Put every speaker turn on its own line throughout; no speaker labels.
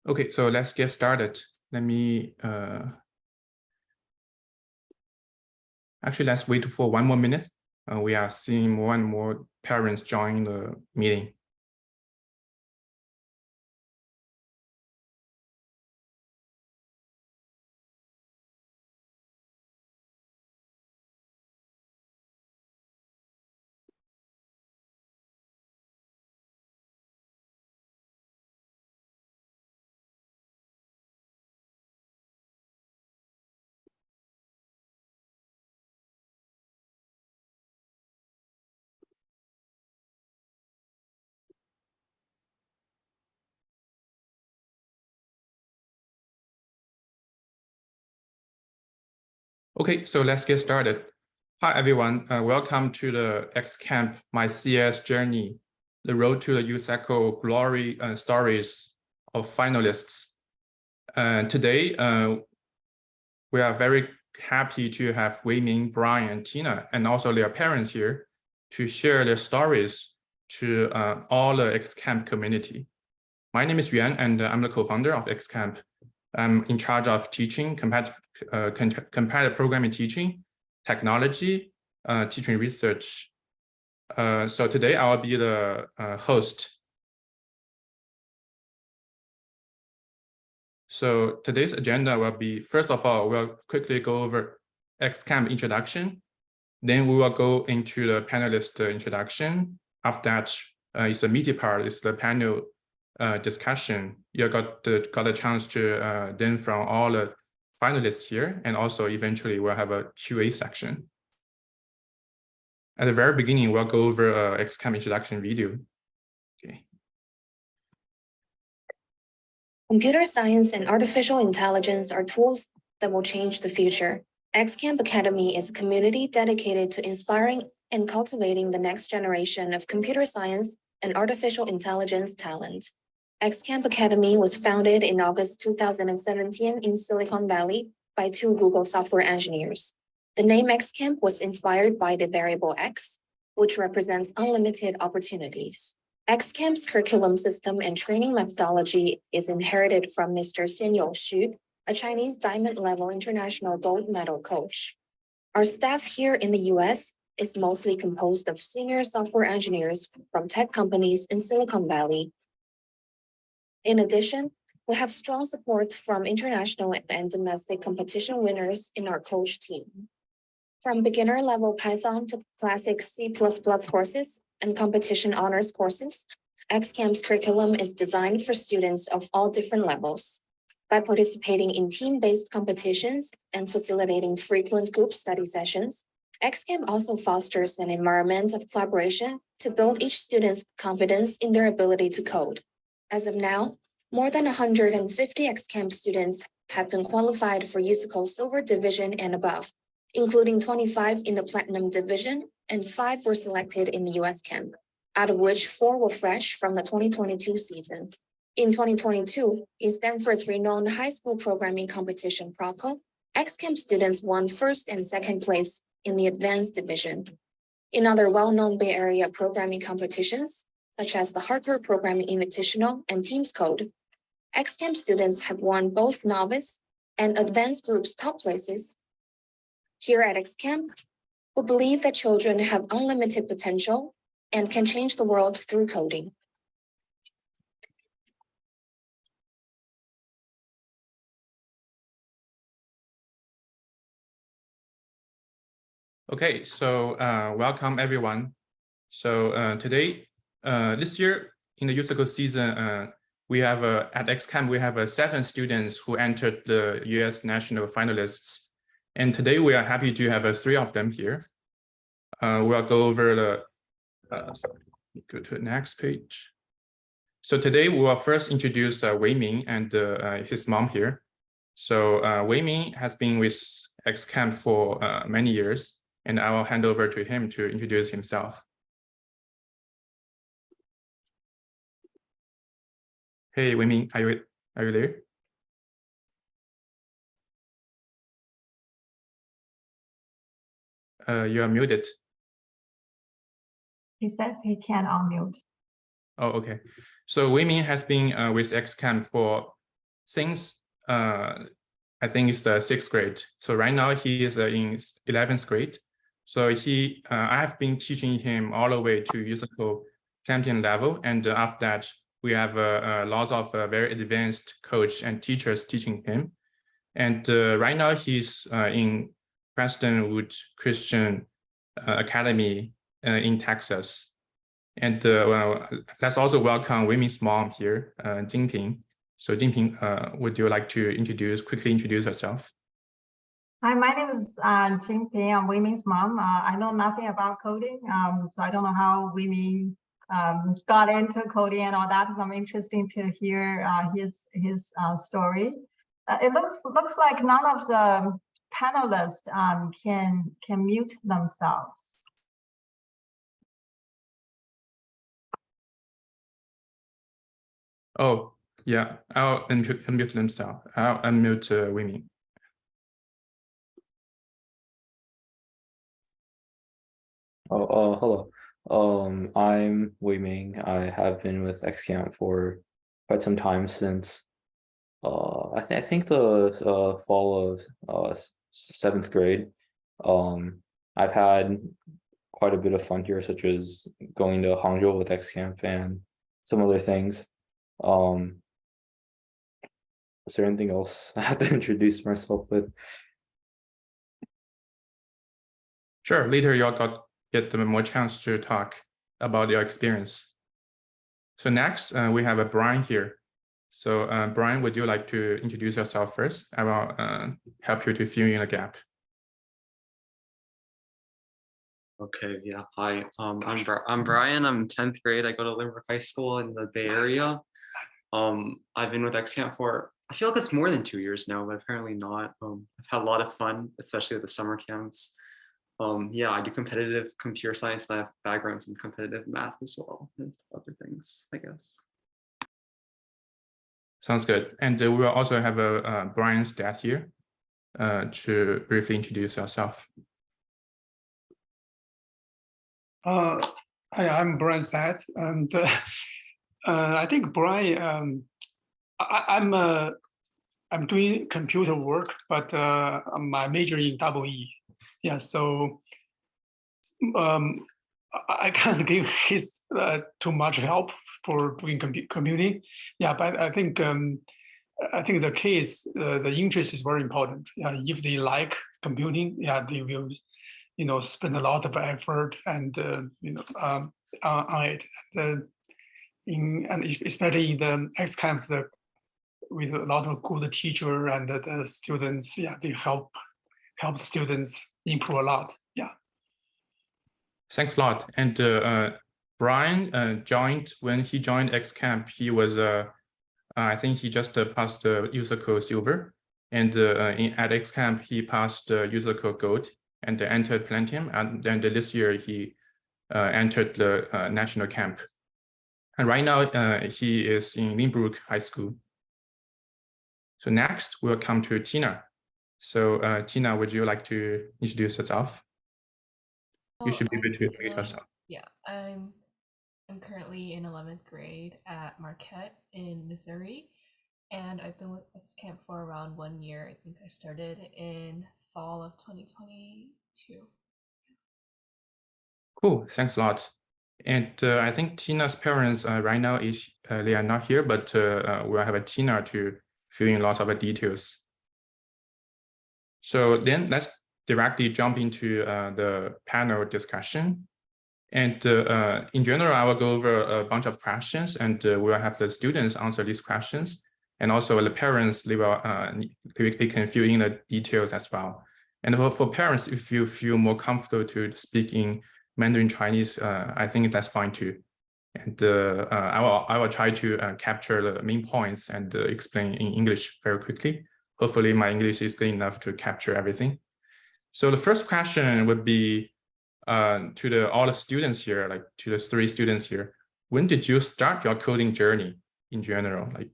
Okay, so let's get started. Let me actually let's wait for 1 more minute. We are seeing more and more parents join the meeting. Okay, so let's get started. Hi, everyone. Welcome to the X-Camp My CS Journey, the road to the USACO Glory Stories of Finalists. Today, we are very happy to have Wei Ming, Brian, and Tina, and also their parents here to share their stories to all the X-Camp community. My name is Yuan, and I'm the co-founder of X-Camp. I'm in charge of teaching, comparative programming teaching, technology, teaching research. So today I'll be the host. So today's agenda will be, first of all, we'll quickly go over X-Camp introduction. Then we will go into the panelist introduction. After that, it's the meaty part, it's the panel discussion. You got a chance to learn from all the finalists here, and also eventually we'll have a QA section. At the very beginning, we'll go over X-Camp introduction video. Okay.
Computer science and artificial intelligence are tools that will change the future. X-Camp Academy is a community dedicated to inspiring and cultivating the next generation of computer science and artificial intelligence talent. X-Camp Academy was founded in August 2017 in Silicon Valley by 2 Google software engineers. The name X-Camp was inspired by the variable X, which represents unlimited opportunities. X-Camp's curriculum system and training methodology is inherited from Mr. Xianyou Xu, a Chinese diamond-level international gold medal coach. Our staff here in the US is mostly composed of senior software engineers from tech companies in Silicon Valley. In addition, we have strong support from international and domestic competition winners in our coach team. From beginner-level Python to classic C++ courses and competition honors courses, X-Camp's curriculum is designed for students of all different levels. By participating in team-based competitions and facilitating frequent group study sessions, X-Camp also fosters an environment of collaboration to build each student's confidence in their ability to code. As of now, more than 150 X-Camp students have been qualified for USACO Silver Division and above, including 25 in the Platinum Division and 5 were selected in the US Camp, out of which 4 were fresh from the 2022 season. In 2022, in Stanford's renowned high school programming competition PROCO, X-Camp students won 1st and 2nd place in the Advanced Division. In other well-known Bay Area programming competitions, such as the Harker Programming Invitational and Teams Code, X-Camp students have won both novice and advanced groups top places. Here at X-Camp, we believe that children have unlimited potential and can change the world through coding.
Okay, so welcome everyone. So today, this year in the USACO season, we have at X-Camp, we have 7 students who entered the US National Finalists. And today we are happy to have 3 of them here. We'll go over the, sorry, go to the next page. So today we will first introduce Wei Ming and his mom here. So Wei Ming has been with X-Camp for many years, and I will hand over to him to introduce himself. Hey, Wei Ming, are you there? You are muted.
He says he can't unmute.
Oh, okay. So Wei Ming has been with X-Camp for since I think it's the 6th grade. So right now he is in 11th grade. So I have been teaching him all the way to USACO champion level, and after that we have lots of very advanced coach and teachers teaching him. And right now he's in Preston Wood Christian Academy in Texas. And well, let's also welcome Weimin's mom here, Jingping. So Jingping, would you like to quickly introduce yourself?
Hi, my name is Jingping. I'm Weimin's mom. I know nothing about coding, so I don't know how Weimin got into coding and all that. So I'm interested to hear his story. It looks like none of the panelists can mute themselves.
Oh, yeah, I'll unmute themselves. I'll unmute Weimin.
Hello. I'm Weiming. I have been with X-Camp for quite some time since I think the fall of 7th grade. I've had quite a bit of fun here, such as going to Hangzhou with X-Camp and some other things. Is there anything else I have to introduce myself with?
Sure, later you'll get more chance to talk about your experience. So next, we have a Brian here. So Brian, would you like to introduce yourself first? I will help you to fill in a gap.
Okay, yeah, hi, I'm Brian, I'm 10th grade, I go to Lynbrook High School in the Bay Area. I've been with X-Camp for, I feel like it's more than 2 years now, but apparently not. I've had a lot of fun, especially at the summer camps. Yeah, I do competitive computer science, and I have backgrounds in competitive math as well, and other things, I guess.
Sounds good. And we will also have Brian's dad here to briefly introduce yourself.
Hi, I'm Brian's dad, and I think Brian, I'm doing computer work, but my major in EE. Yeah, so I can't give his too much help for doing computing. Yeah, but I think the case, the interest is very important. Yeah, if they like computing, yeah, they will, spend a lot of effort and on it. And especially in the X-Camp, with a lot of good teacher and the students, yeah, they help the students improve a lot. Yeah.
Thanks a lot. And Brian joined, when he joined X-Camp, he was, I think he just passed the USACO Silver. And at X-Camp, he passed USACO Gold and entered Platinum. And then this year, he entered the national camp. And right now, he is in Lynbrook High School. So next, we'll come to Tina. So Tina, would you like to introduce yourself? You should be able to mute yourself.
Yeah, I'm currently in 11th grade at Marquette in Missouri, and I've been with X-Camp for around 1 year. I think I started in fall of 2022.
Cool, thanks a lot. And I think Tina's parents right now they are not here, but we'll have a Tina to fill in lots of details. So then let's directly jump into the panel discussion. And in general, I will go over a bunch of questions, and we'll have the students answer these questions. And also the parents, they can fill in the details as well. And for parents, if you feel more comfortable to speak in Mandarin Chinese, I think that's fine too. And I will try to capture the main points and explain in English very quickly. Hopefully my English is good enough to capture everything. So the first question would be to all the students here, like to the 3 students here. When did you start your coding journey in general? Like,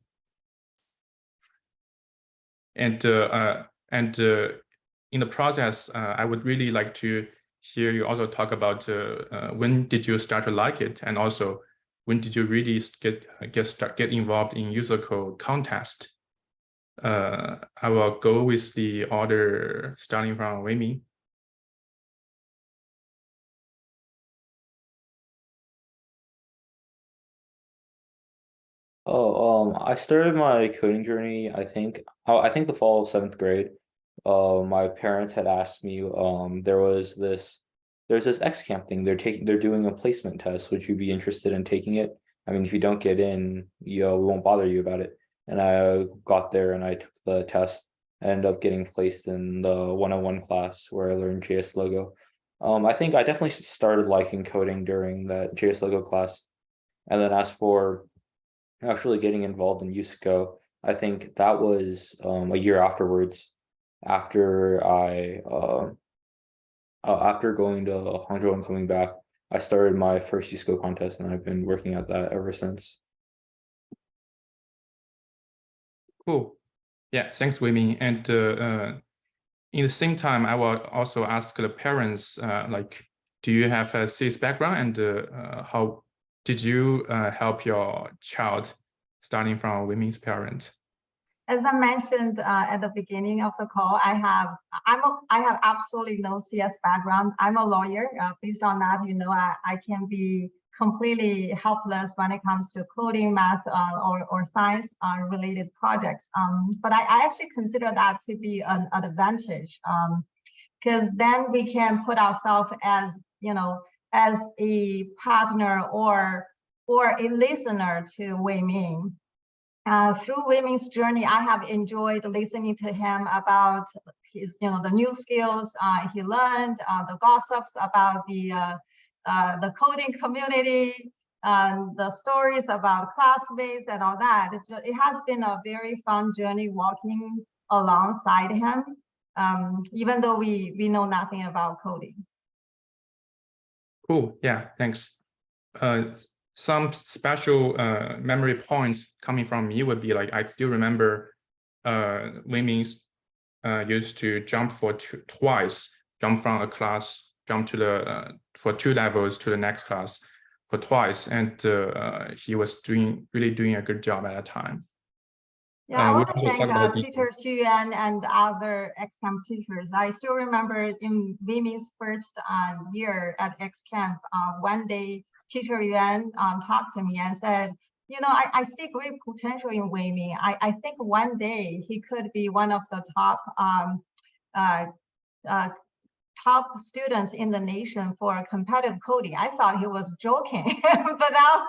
and in the process, I would really like to hear you also talk about when did you start to like it, and also when did you really get involved in USACO contest? I will go with the order starting from Wei Ming.
I started my coding journey, I think the fall of 7th grade. My parents had asked me, there's this X-Camp thing. They're doing a placement test. Would you be interested in taking it? I mean, if you don't get in, we won't bother you about it. And I got there and I took the test. I ended up getting placed in the 101 class where I learned JS Logo. I think I definitely started liking coding during that JS Logo class. And then as for actually getting involved in USACO, I think that was a year afterwards, after after going to Hangzhou and coming back. I started my first USACO contest, and I've been working at that ever since.
Cool. Yeah, thanks, Wei Ming. And in the same time, I will also ask the parents, like, do you have a CS background, and how did you help your child, starting from Wei Ming's parent?
As I mentioned at the beginning of the call, I have absolutely no CS background. I'm a lawyer. Based on that, I can be completely helpless when it comes to coding, math, or science related projects. But I actually consider that to be an advantage, because then we can put ourselves as a partner or a listener to Wei Ming. Through Wei Ming's journey, I have enjoyed listening to him about his, the new skills he learned, the gossips about the coding community, the stories about classmates and all that. It has been a very fun journey walking alongside him, even though we know nothing about coding.
Cool. Yeah, thanks. Some special memory points coming from me would be like, I still remember Wei Ming used to jump twice, jump from a class, jump to the for 2 levels to the next class for twice, and he was really doing a good job at that time.
Yeah, I want to thank teacher Yuan and other X-Camp teachers. I still remember in Wei Ming's first year at X-Camp, one day teacher Yuan talked to me and said, I see great potential in Wei Ming. I think one day he could be one of the top students in the nation for competitive coding. I thought he was joking, but now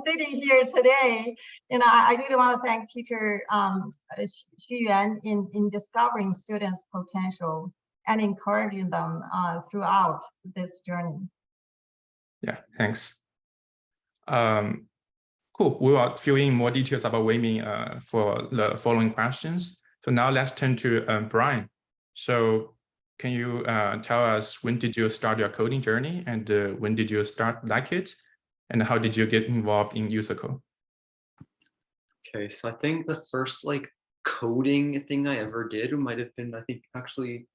sitting here today, I really want to thank teacher Yuan in discovering students' potential and encouraging them throughout this journey.
Yeah, thanks. Cool. We will fill in more details about Wei Ming for the following questions. So now let's turn to Brian. So can you tell us, when did you start your coding journey, and when did you start like it, and how did you get involved in USACO?
Okay, so I think the first coding thing I ever did might have been, I think, actually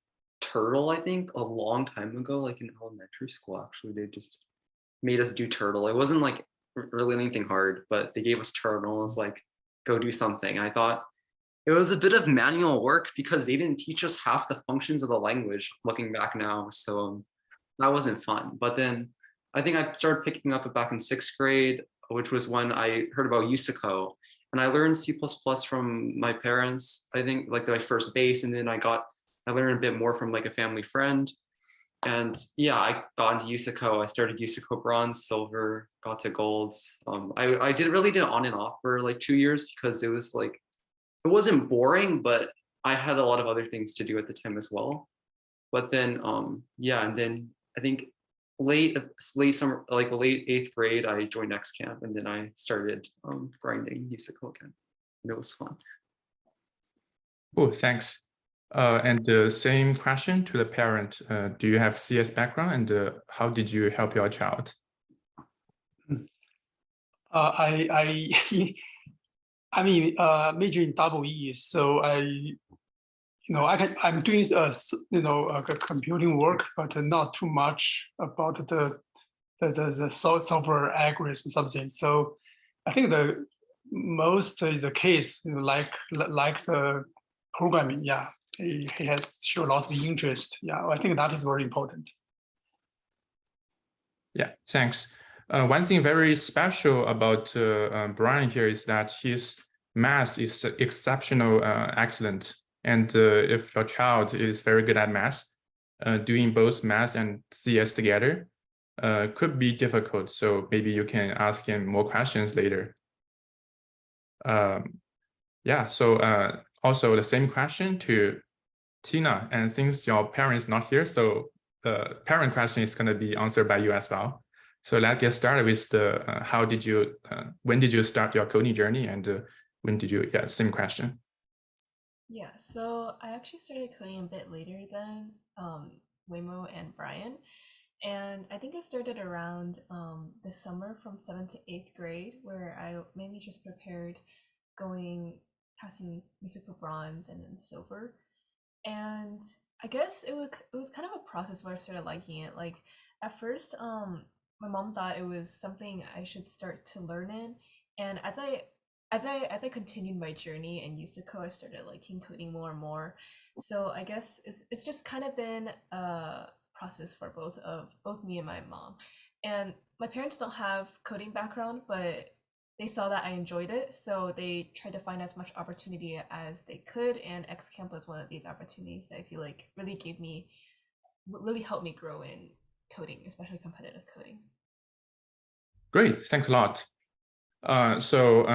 Turtle. I think a long time ago, like in elementary school. Actually, they just made us do Turtle. It wasn't like really anything hard, but they gave us Turtle. And it was like, go do something. I thought it was a bit of manual work because they didn't teach us half the functions of the language, looking back now. So that wasn't fun. But then I think I started picking up it back in 6th grade, which was when I heard about USACO. And I learned C++ from my parents, I think like my first base. And then I learned a bit more from like a family friend. And yeah, I got into USACO. I started USACO Bronze, Silver, got to Golds. I really did it on and off for like 2 years because it was like, it wasn't boring, but I had a lot of other things to do at the time as well. But then, yeah, and then I think late summer, like late 8th grade, I joined X-Camp, and then I started grinding USACO again. And it was fun.
Cool, thanks. And the same question to the parent. Do you have CS background, and how did you help your child?
I mean, major in EE, so I'm doing computing work, but not too much about the software algorithm something. So I think the most is the case, like the programming. Yeah, he has shown a lot of interest. Yeah, I think that is very important.
Yeah, thanks. One thing very special about Brian here is that his math is exceptional, excellent. And if your child is very good at math, doing both math and CS together could be difficult. So maybe you can ask him more questions later. Yeah, so also the same question to Tina, and since your parents not here, so the parent question is going to be answered by you as well. So let's get started with the when did you start your coding journey, and when did you, yeah, same question.
Yeah, so I actually started coding a bit later than Waymo and Brian. And I think I started around the summer from 7th to 8th grade, where I mainly just prepared passing USACO bronze and then silver. And I guess it was kind of a process where I started liking it. Like at first, my mom thought it was something I should start to learn in, and as I continued my journey in USACO, I started liking coding more and more. So I guess it's just kind of been a process for both me and my mom. And my parents don't have coding background, but they saw that I enjoyed it, so they tried to find as much opportunity as they could, and X-Camp was one of these opportunities that I feel like really helped me grow in coding, especially competitive coding.
Great, thanks a lot. So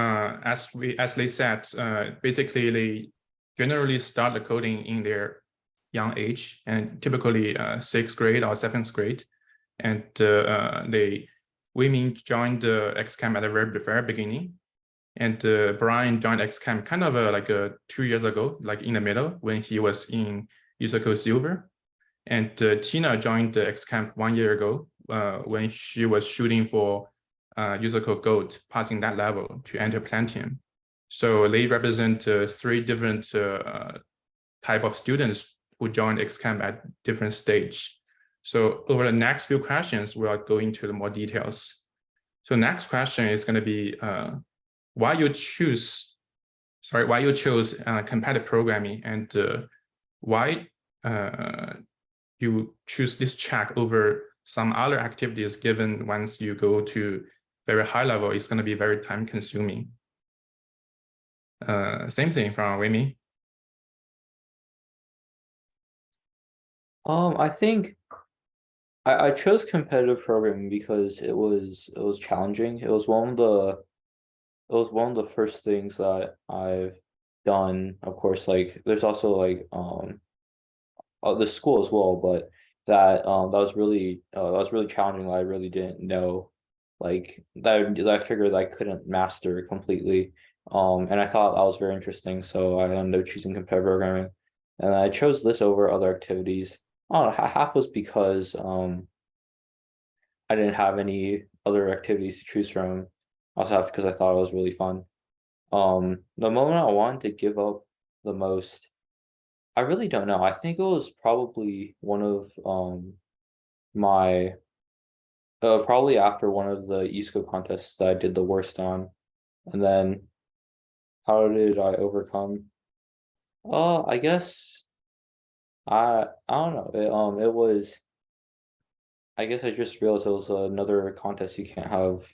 as they said, basically they generally start the coding in their young age, and typically 6th grade or 7th grade, and Wei-Ming joined X-Camp at the very beginning, and Brian joined X-Camp kind of like 2 years ago, like in the middle when he was in USACO Silver, and Tina joined the X-Camp 1 year ago when she was shooting for USACO Gold, passing that level to enter Platinum. So they represent 3 different type of students who joined X-Camp at different stage. So over the next few questions, we are going to the more details. So next question is going to be why you chose competitive programming, and why you choose this track over some other activities, given once you go to very high level, it's going to be very time consuming. Same thing from Wei-Ming.
I think I chose competitive programming because it was challenging. It was one of the first things that I've done. Of course, like there's also like the school as well, but that was really challenging. I really didn't know, like that I figured I couldn't master completely. And I thought that was very interesting, so I ended up choosing competitive programming, and I chose this over other activities. Half was because I didn't have any other activities to choose from. Also half because I thought it was really fun. The moment I wanted to give up the most, I really don't know. I think it was probably one of my probably after one of the USACO contests that I did the worst on. And then how did I overcome? I guess I don't know. It was, I guess I just realized it was another contest. You can't have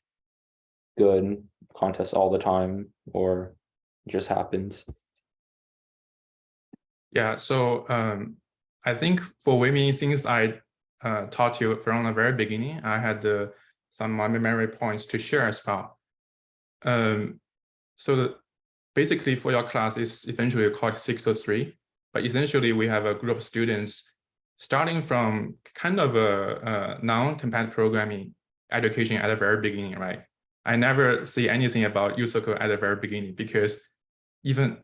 good contests all the time, or it just happens.
Yeah, so I think for Wei-Ming, since I taught you from the very beginning, I had some memory points to share as well. So basically for your class, it's eventually called 603, but essentially we have a group of students starting from kind of a non-competitive programming education at the very beginning, right? I never see anything about USACO at the very beginning, because even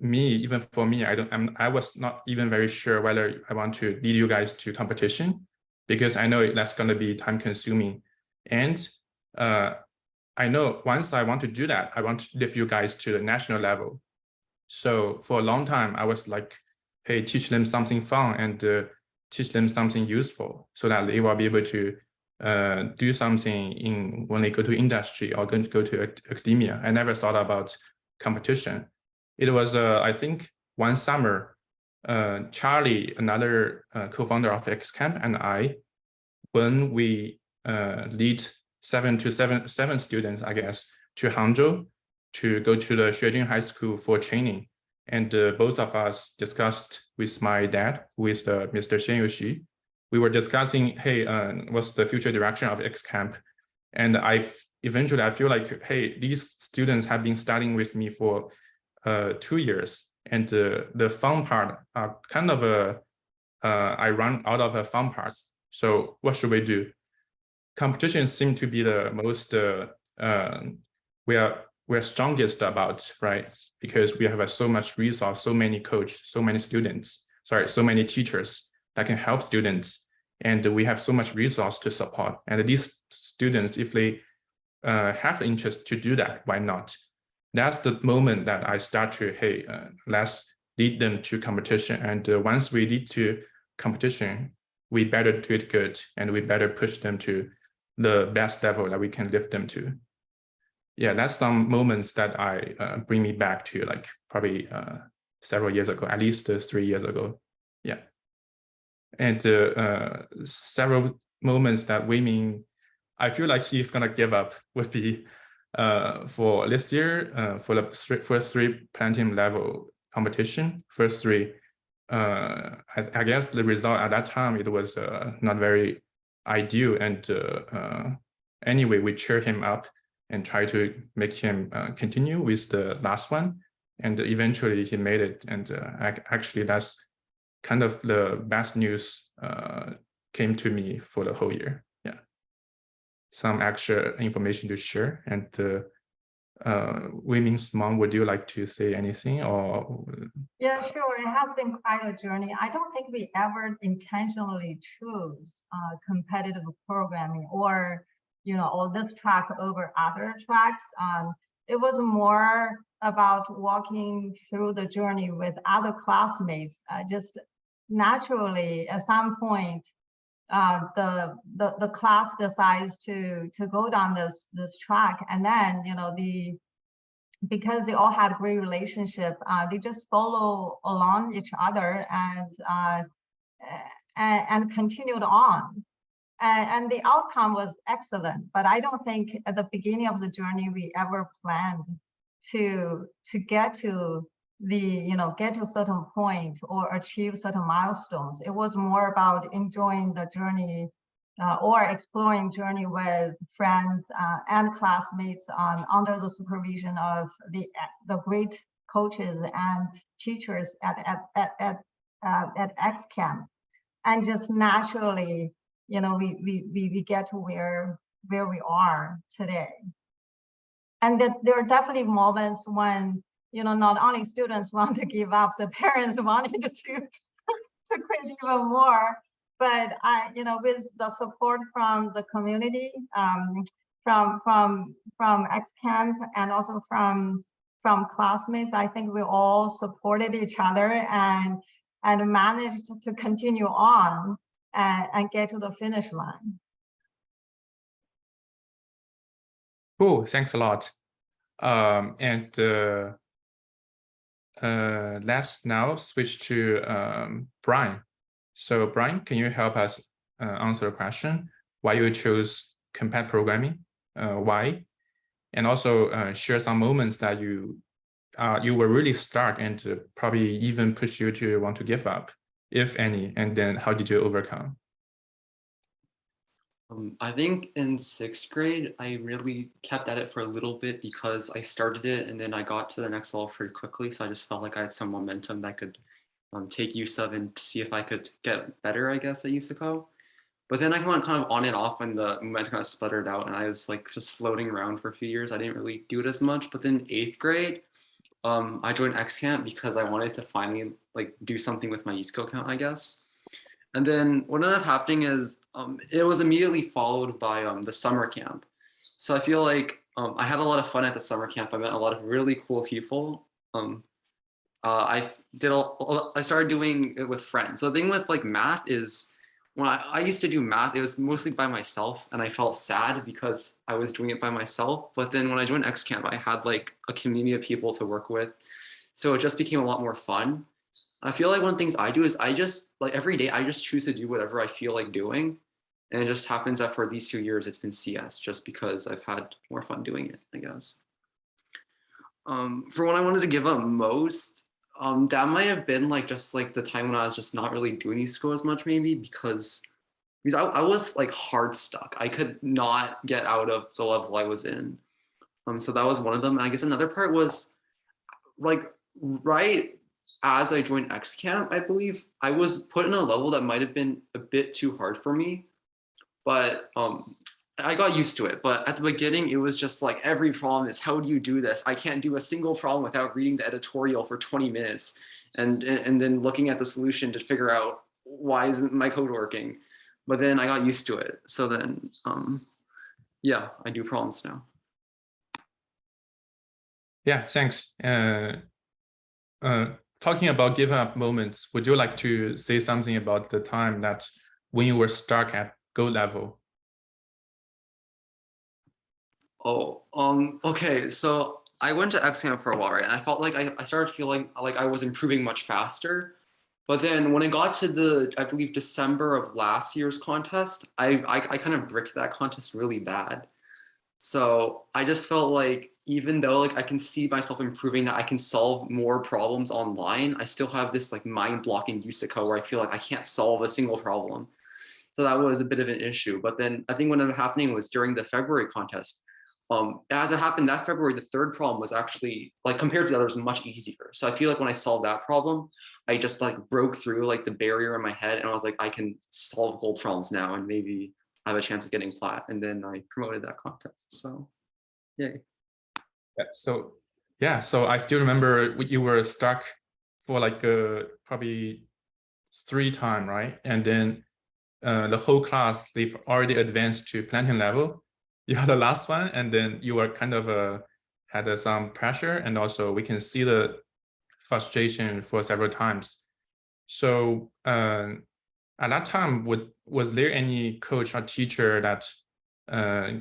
for me, I was not even very sure whether I want to lead you guys to competition, because I know that's going to be time consuming. And I know once I want to do that, I want to lift you guys to the national level. So for a long time, I was like, hey, teach them something fun and teach them something useful so that they will be able to do something when they go to industry or going to go to academia. I never thought about competition. It was, I think, one summer, Charlie, another co-founder of X-Camp, and I, when we lead seven students, I guess, to Hangzhou to go to the Xuejing High School for training. And both of us discussed with my dad, who is Mr. Xian Youxi. We were discussing, hey, what's the future direction of X-Camp? And eventually I feel like, hey, these students have been studying with me for 2 years. And the fun part are kind of I run out of fun parts. So what should we do? Competitions seem to be the most we're strongest about, right? Because we have so much resource, so many coaches, so many students, so many teachers that can help students. And we have so much resource to support. And these students, if they have the interest to do that, why not? That's the moment that I start to, hey, let's lead them to competition. And once we lead to competition, we better do it good, and we better push them to the best level that we can lift them to. Yeah, that's some moments that bring me back to like probably several years ago, at least 3 years ago. Yeah. And several moments that Wei-Ming, I feel like he's gonna give up would be for this year, for the first 3 platinum level competition, first 3, I guess the result at that time, it was not very ideal. And anyway, we cheer him up and try to make him continue with the last one. And eventually he made it. And actually that's kind of the best news came to me for the whole year. Yeah. Some extra information to share. And Wei-Ming's mom, would you like to say anything? Or
Yeah, sure. It has been quite a journey. I don't think we ever intentionally chose competitive programming or, or this track over other tracks. It was more about walking through the journey with other classmates. Just naturally, at some point, the class decides to go down this track, and then because they all had great relationship, they just follow along each other and continued on. And the outcome was excellent, but I don't think at the beginning of the journey we ever planned to get to get to a certain point or achieve certain milestones. It was more about enjoying the journey or exploring journey with friends and classmates under the supervision of the great coaches and teachers at X-Camp. And just naturally, we get to where we are today. And that there are definitely moments when, not only students want to give up, the parents wanted to quit even more. But with the support from the community, from X-Camp, and also from classmates, I think we all supported each other and managed to continue on and get to the finish line.
Cool, thanks a lot. Let's now switch to Brian. So Brian, can you help us answer the question why you chose compact programming, why, and also share some moments that you were really stuck and probably even push you to want to give up, if any, and then how did you overcome?
I think in 6th grade, I really kept at it for a little bit because I started it and then I got to the next level pretty quickly. So I just felt like I had some momentum that I could take use of and see if I could get better, I guess, at USACO. But then I went kind of on and off when the momentum kind of sputtered out and I was like just floating around for a few years. I didn't really do it as much. But then 8th grade, I joined X-Camp because I wanted to finally like do something with my USACO account, I guess. And then what ended up happening is it was immediately followed by the summer camp. So I feel like I had a lot of fun at the summer camp. I met a lot of really cool people. I started doing it with friends. So the thing with like math is when I used to do math, it was mostly by myself, and I felt sad because I was doing it by myself. But then when I joined X-Camp, I had like a community of people to work with. So it just became a lot more fun. I feel like one of the things I do is I just like every day I just choose to do whatever I feel like doing. And it just happens that for these 2 years, it's been CS just because I've had more fun doing it, I guess. For when I wanted to give up most, that might have been like just like the time when I was just not really doing school as much, maybe because I was like hard stuck. I could not get out of the level I was in. So that was one of them. And I guess another part was like right as I joined X Camp, I believe I was put in a level that might have been a bit too hard for me, but I got used to it. But at the beginning, it was just like every problem is how do you do this? I can't do a single problem without reading the editorial for 20 minutes and then looking at the solution to figure out why isn't my code working. But then I got used to it. So then, yeah, I do problems now.
Yeah, thanks. Talking about giving up moments, would you like to say something about the time that when you were stuck at gold level?
Oh, okay. So I went to X-Camp for a while, right? And I felt like I started feeling like I was improving much faster. But then when it got to the, I believe, December of last year's contest, I kind of bricked that contest really bad. So I just felt like even though like I can see myself improving, that I can solve more problems online, I still have this like mind-blocking USACO where I feel like I can't solve a single problem. So that was a bit of an issue. But then I think what ended up happening was during the February contest, as it happened that February, the third problem was actually like compared to the others much easier. So I feel like when I solved that problem, I just like broke through like the barrier in my head and I was like, I can solve gold problems now and maybe I have a chance of getting plat. And then I promoted that contest. So yay.
Yeah, so I still remember you were stuck for like probably 3 times, right? And then the whole class, they've already advanced to platinum level. You had the last one, and then you were kind of had some pressure, and also we can see the frustration for several times. So at that time, was there any coach or teacher that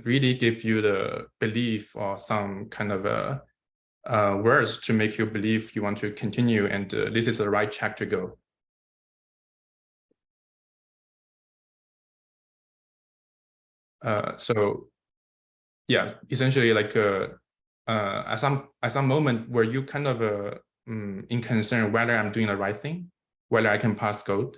really give you the belief or some kind of words to make you believe you want to continue and this is the right track to go? So yeah, essentially like at some moment where you kind of in concern whether I'm doing the right thing, whether I can pass gold.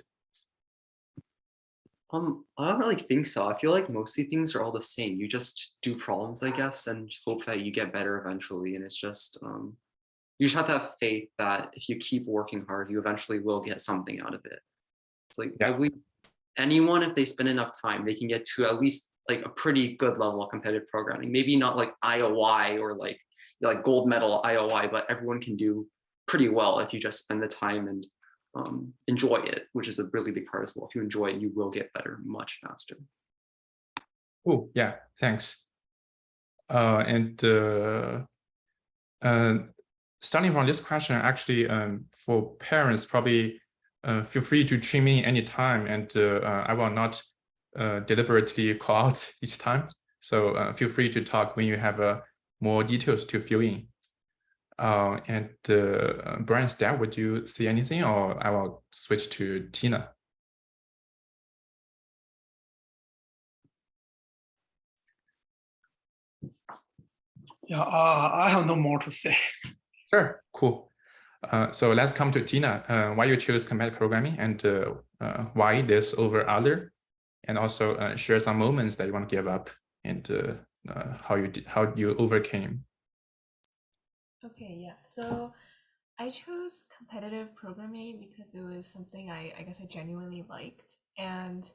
I don't really think so. I feel like mostly things are all the same. You just do problems, I guess, and hope that you get better eventually. And it's just you just have to have faith that if you keep working hard, you eventually will get something out of it. It's like I believe anyone, if they spend enough time, they can get to at least like a pretty good level of competitive programming. Maybe not like IOI or like gold medal IOI, but everyone can do pretty well if you just spend the time and enjoy it, which is a really big part as well. If you enjoy it, you will get better much faster.
Oh yeah, thanks. Starting from this question, actually, for parents, probably feel free to chime in anytime, and I will not deliberately call out each time. So feel free to talk when you have more details to fill in. Brian, Stab, would you say anything, or I will switch to Tina?
Yeah, I have no more to say.
Sure, cool. So let's come to Tina. Why you choose competitive programming and why this over other, and also share some moments that you want to give up and how you overcame.
Okay, yeah. So I chose competitive programming because it was something I guess I genuinely liked, and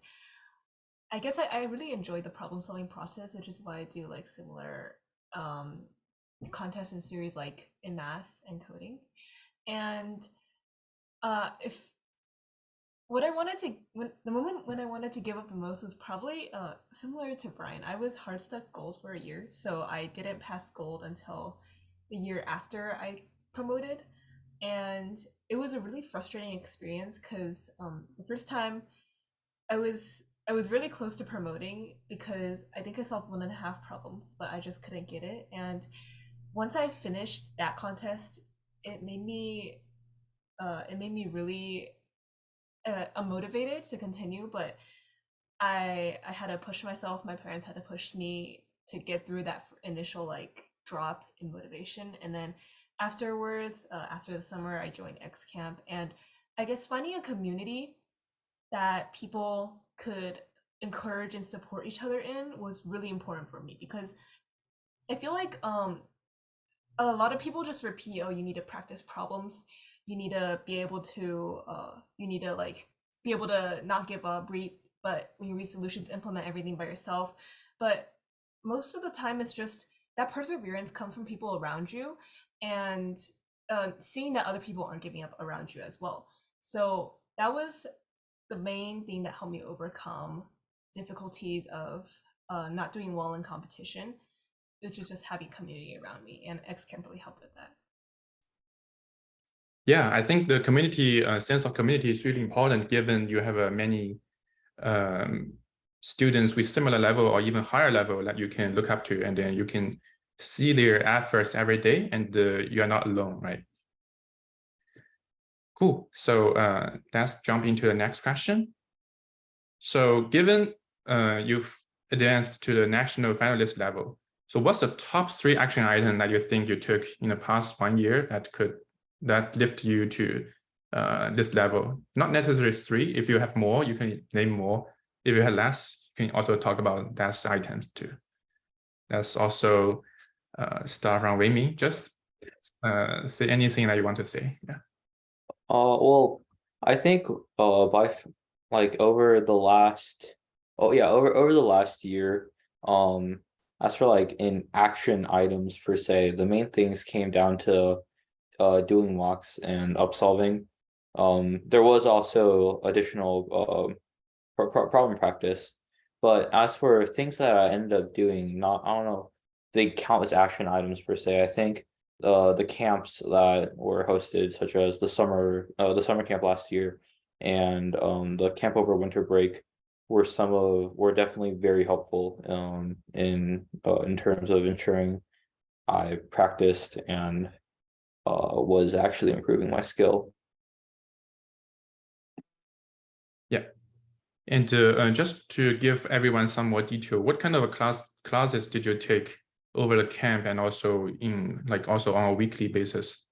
I guess I really enjoyed the problem solving process, which is why I do like similar contests and series like in math and coding. And if what I wanted to the moment when I wanted to give up the most was probably similar to Brian. I was hard stuck gold for a year, so I didn't pass gold until the year after I promoted, and it was a really frustrating experience because the first time I was really close to promoting because I think I solved 1.5 problems, but I just couldn't get it. And once I finished that contest, it made me really motivated to continue. But I had to push myself. My parents had to push me to get through that initial like drop in motivation. And then afterwards, after the summer, I joined X-Camp, and I guess finding a community that people could encourage and support each other in was really important for me, because I feel like a lot of people just repeat, oh, you need to practice problems, you need to be able to like be able to not give up, but when you read solutions, implement everything by yourself. But most of the time it's just that perseverance comes from people around you, and seeing that other people aren't giving up around you as well. So that was the main thing that helped me overcome difficulties of not doing well in competition, which is just having community around me, and X-Camp really helped with that.
Yeah, I think the community sense of community is really important, given you have many students with similar level or even higher level that you can look up to, and then you can see their efforts every day, and you are not alone, right? Cool. So let's jump into the next question. So given you've advanced to the national finalist level, so what's the top 3 action item that you think you took in the past 1 year that lift you to this level? Not necessarily 3. If you have more, you can name more. If you have less, you can also talk about less items too. Let's also start from Wei-Ming. Just say anything that you want to say. Yeah.
Well, I think by like over the last over the last year, as for like in action items per se, the main things came down to doing mocks and upsolving. There was also additional problem practice, but as for things that I ended up doing, I don't know if they count as action items per se. I think the camps that were hosted, such as the summer camp last year and the camp over winter break, were definitely very helpful in terms of ensuring I practiced and was actually improving my skill.
Yeah. And just to give everyone some more detail, what kind of classes did you take over the camp, and also also on a weekly basis?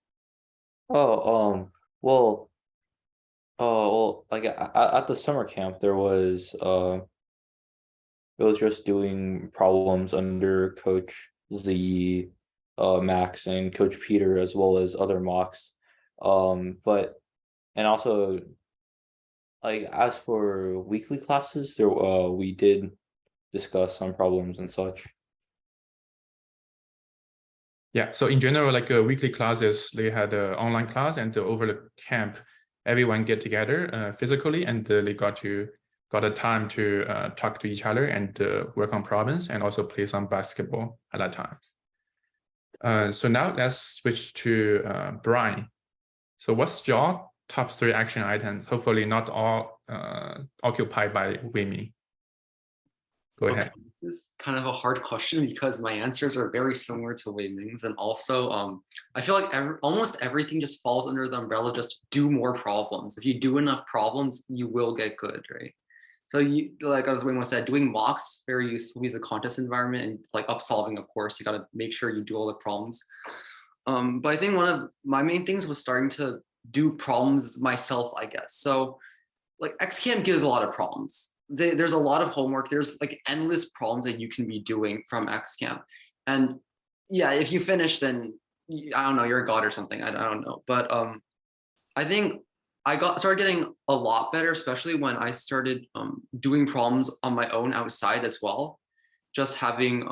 Well, like at the summer camp, it was just doing problems under Coach Z, Max, and Coach Peter, as well as other mocks. And also, like as for weekly classes, we did discuss some problems and such.
Yeah, so in general, like weekly classes, they had an online class, and over the camp, everyone get together physically, and they got a time to talk to each other and work on problems, and also play some basketball at that time. So now let's switch to Brian. So what's your top 3 action items? Hopefully not all occupied by Wei-Ming. Go ahead.
Okay, this is kind of a hard question because my answers are very similar to Wei-Ming's, and also I feel like almost everything just falls under the umbrella, just do more problems. If you do enough problems, you will get good, right? So you, like as Wei-Ming said, doing mocks, very useful because the contest environment, and like upsolving, of course, you got to make sure you do all the problems. But I think one of my main things was starting to do problems myself, I guess. So like X-Camp gives a lot of problems. There's a lot of homework. There's like endless problems that you can be doing from X-Camp. And yeah, if you finish, then I don't know, you're a god or something. I don't know. But I think I started getting a lot better, especially when I started doing problems on my own outside as well. Just having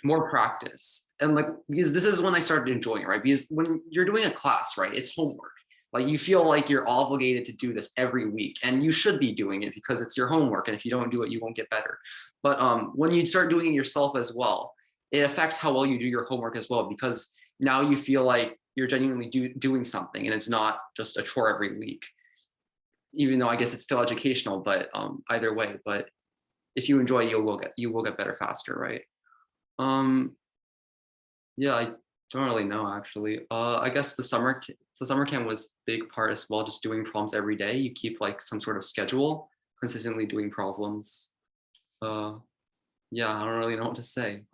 more practice. And like, because this is when I started enjoying it, right? Because when you're doing a class, right, it's homework. Like you feel like you're obligated to do this every week, and you should be doing it because it's your homework. And if you don't do it, you won't get better. But when you start doing it yourself as well, it affects how well you do your homework as well, because now you feel like you're genuinely doing something, and it's not just a chore every week. even though I guess it's still educational, but either way, but if you enjoy it, you will get better faster, right? Yeah, I don't really know actually. I guess the summer camp was big part as well, just doing problems every day. You keep like some sort of schedule, consistently doing problems. Yeah, I don't really know what to say.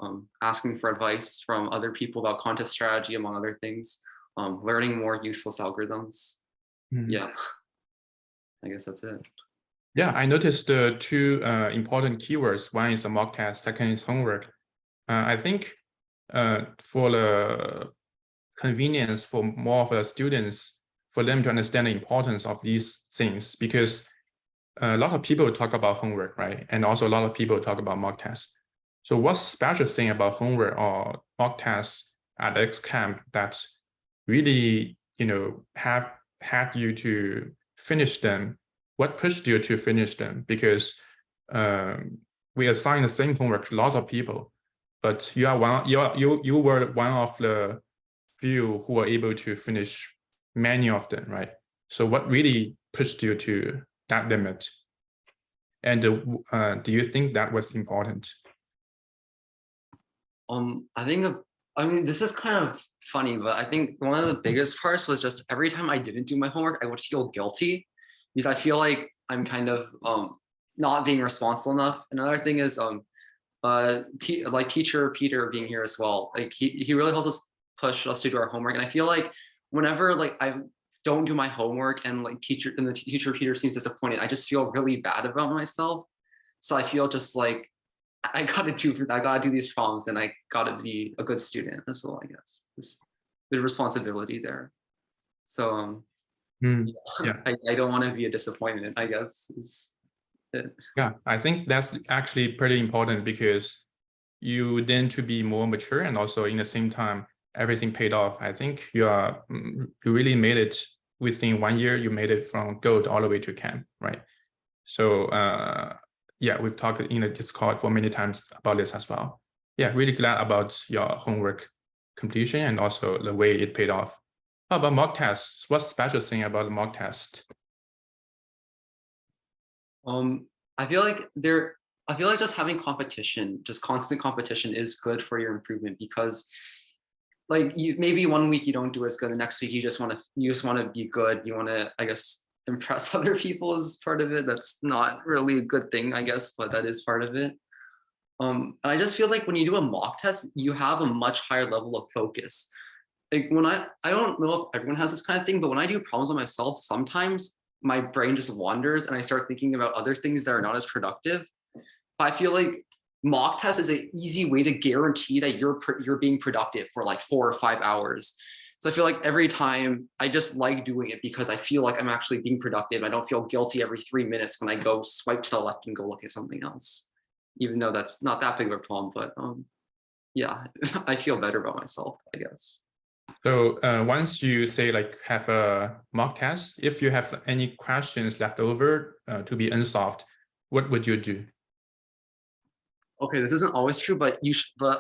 Asking for advice from other people about contest strategy, among other things. Learning more useless algorithms. Yeah, I guess that's it.
Yeah, I noticed the two important keywords. One is a mock test, second is homework. I think for the convenience for more of the students, for them to understand the importance of these things, because a lot of people talk about homework, right? And also a lot of people talk about mock tests. So what's special thing about homework or mock tests at X-Camp that really, have had you to finish them? What pushed you to finish them? Because we assign the same homework to lots of people, but you were one of the few who were able to finish many of them, right? So what really pushed you to that limit? And do you think that was important?
I mean, this is kind of funny, but I think one of the biggest parts was just every time I didn't do my homework, I would feel guilty because I feel like I'm kind of not being responsible enough. Another thing is like teacher Peter being here as well. Like he really helps us push us to do our homework. And I feel like whenever like I don't do my homework and the teacher Peter seems disappointed, I just feel really bad about myself. So I feel just like I gotta do these problems and I gotta be a good student as well, I guess. There's the responsibility there. So
yeah.
I don't want to be a disappointment, I guess. Is it.
Yeah, I think that's actually pretty important because you tend to be more mature, and also in the same time, everything paid off. I think you really made it within 1 year. You made it from gold all the way to camp, right? So yeah, we've talked in the Discord for many times about this as well. Yeah, really glad about your homework completion and also the way it paid off. How about mock tests? What's special thing about the mock test?
I feel like just having competition, just constant competition is good for your improvement, because like maybe 1 week you don't do as good, the next week you just want to be good, you want to, I guess, impress other people as part of it. That's not really a good thing, I guess, but that is part of it. And I just feel like when you do a mock test, you have a much higher level of focus. Like when I don't know if everyone has this kind of thing, but when I do problems on myself, sometimes my brain just wanders and I start thinking about other things that are not as productive. But I feel like mock test is an easy way to guarantee that you're being productive for like 4 or 5 hours. So I feel like every time I just like doing it because I feel like I'm actually being productive. I don't feel guilty every 3 minutes when I go swipe to the left and go look at something else, even though that's not that big of a problem. But yeah, I feel better about myself, I guess.
So once you say like have a mock test, if you have any questions left over to be unsolved, what would you do?
Okay, this isn't always true, but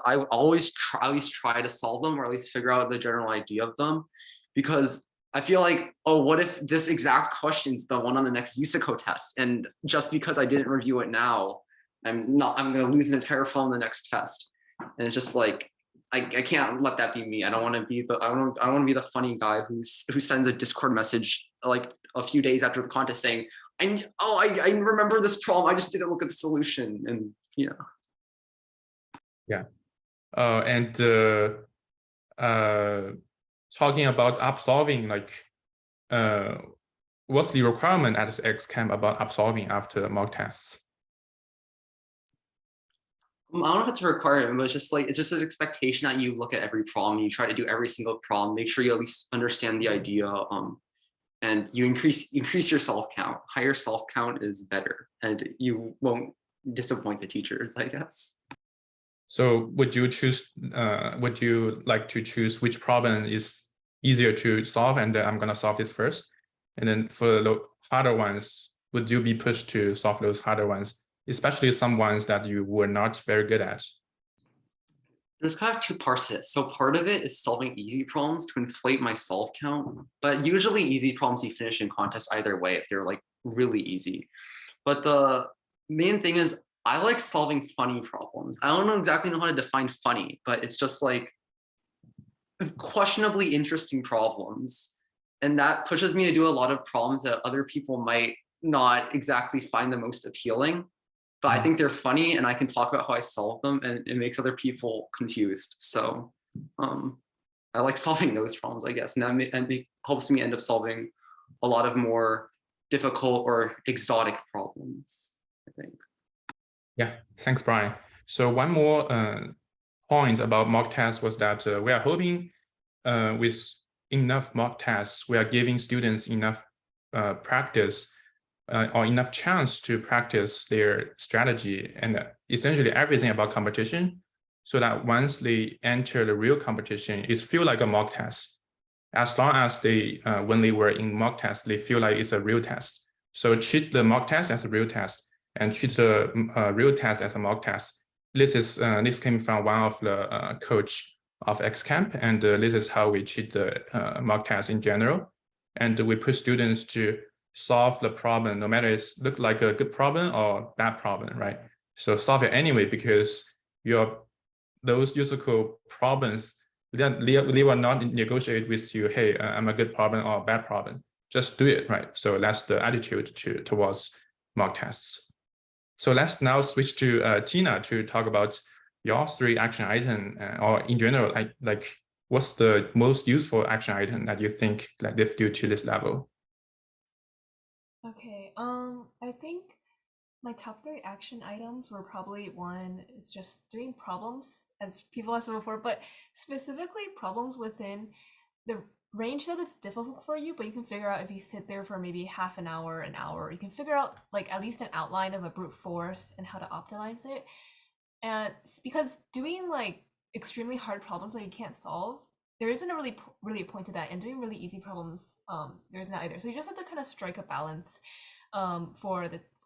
I would always at least try to solve them, or at least figure out the general idea of them, because I feel like, oh, what if this exact question's the one on the next USACO test, and just because I didn't review it now, I'm going to lose an entire problem in the next test, and it's just like I can't let that be me. I don't want to be the funny guy who sends a Discord message like a few days after the contest saying, I remember this problem, I just didn't look at the solution, and yeah.
Yeah, and talking about Upsolving, like what's the requirement at X-Camp about Upsolving after mock tests?
I don't know if it's a requirement, but it's just an expectation that you look at every problem, you try to do every single problem, make sure you at least understand the idea, and you increase your self count. Higher self count is better, and you won't disappoint the teachers, I guess.
So would you like to choose which problem is easier to solve, and then I'm going to solve this first, and then for the harder ones, would you be pushed to solve those harder ones, especially some ones that you were not very good at?
There's kind of two parts to it. So part of it is solving easy problems to inflate my self count, but usually easy problems you finish in contests either way if they're like really easy. But the main thing is I like solving funny problems. I don't exactly know how to define funny, but it's just like questionably interesting problems. And that pushes me to do a lot of problems that other people might not exactly find the most appealing. But I think they're funny and I can talk about how I solve them, and it makes other people confused. So I like solving those problems, I guess. And that helps me end up solving a lot of more difficult or exotic problems, I think.
Yeah, thanks, Brian. So one more point about mock tests was that we are hoping with enough mock tests, we are giving students enough practice or enough chance to practice their strategy and essentially everything about competition, so that once they enter the real competition, it feels like a mock test. As long as they, when they were in mock test, they feel like it's a real test. So treat the mock test as a real test and treat the real test as a mock test. This came from one of the coach of X-Camp, and this is how we treat the mock test in general. And we push students to solve the problem, no matter it's look like a good problem or bad problem, right? So solve it anyway, because those USACO problems, they will not negotiate with you, hey, I'm a good problem or a bad problem. Just do it, right? So that's the attitude towards mock tests. So let's now switch to Tina to talk about your 3 action items, or in general, like what's the most useful action item that you think that lift you to this level?
Okay, I think my top 3 action items were probably, one is just doing problems, as people have said before, but specifically problems within the range that is difficult for you, but you can figure out if you sit there for maybe half an hour, you can figure out like at least an outline of a brute force and how to optimize it. And because doing like extremely hard problems that you can't solve, there isn't a really a point to that, and doing really easy problems, there isn't either. So you just have to kind of strike a balance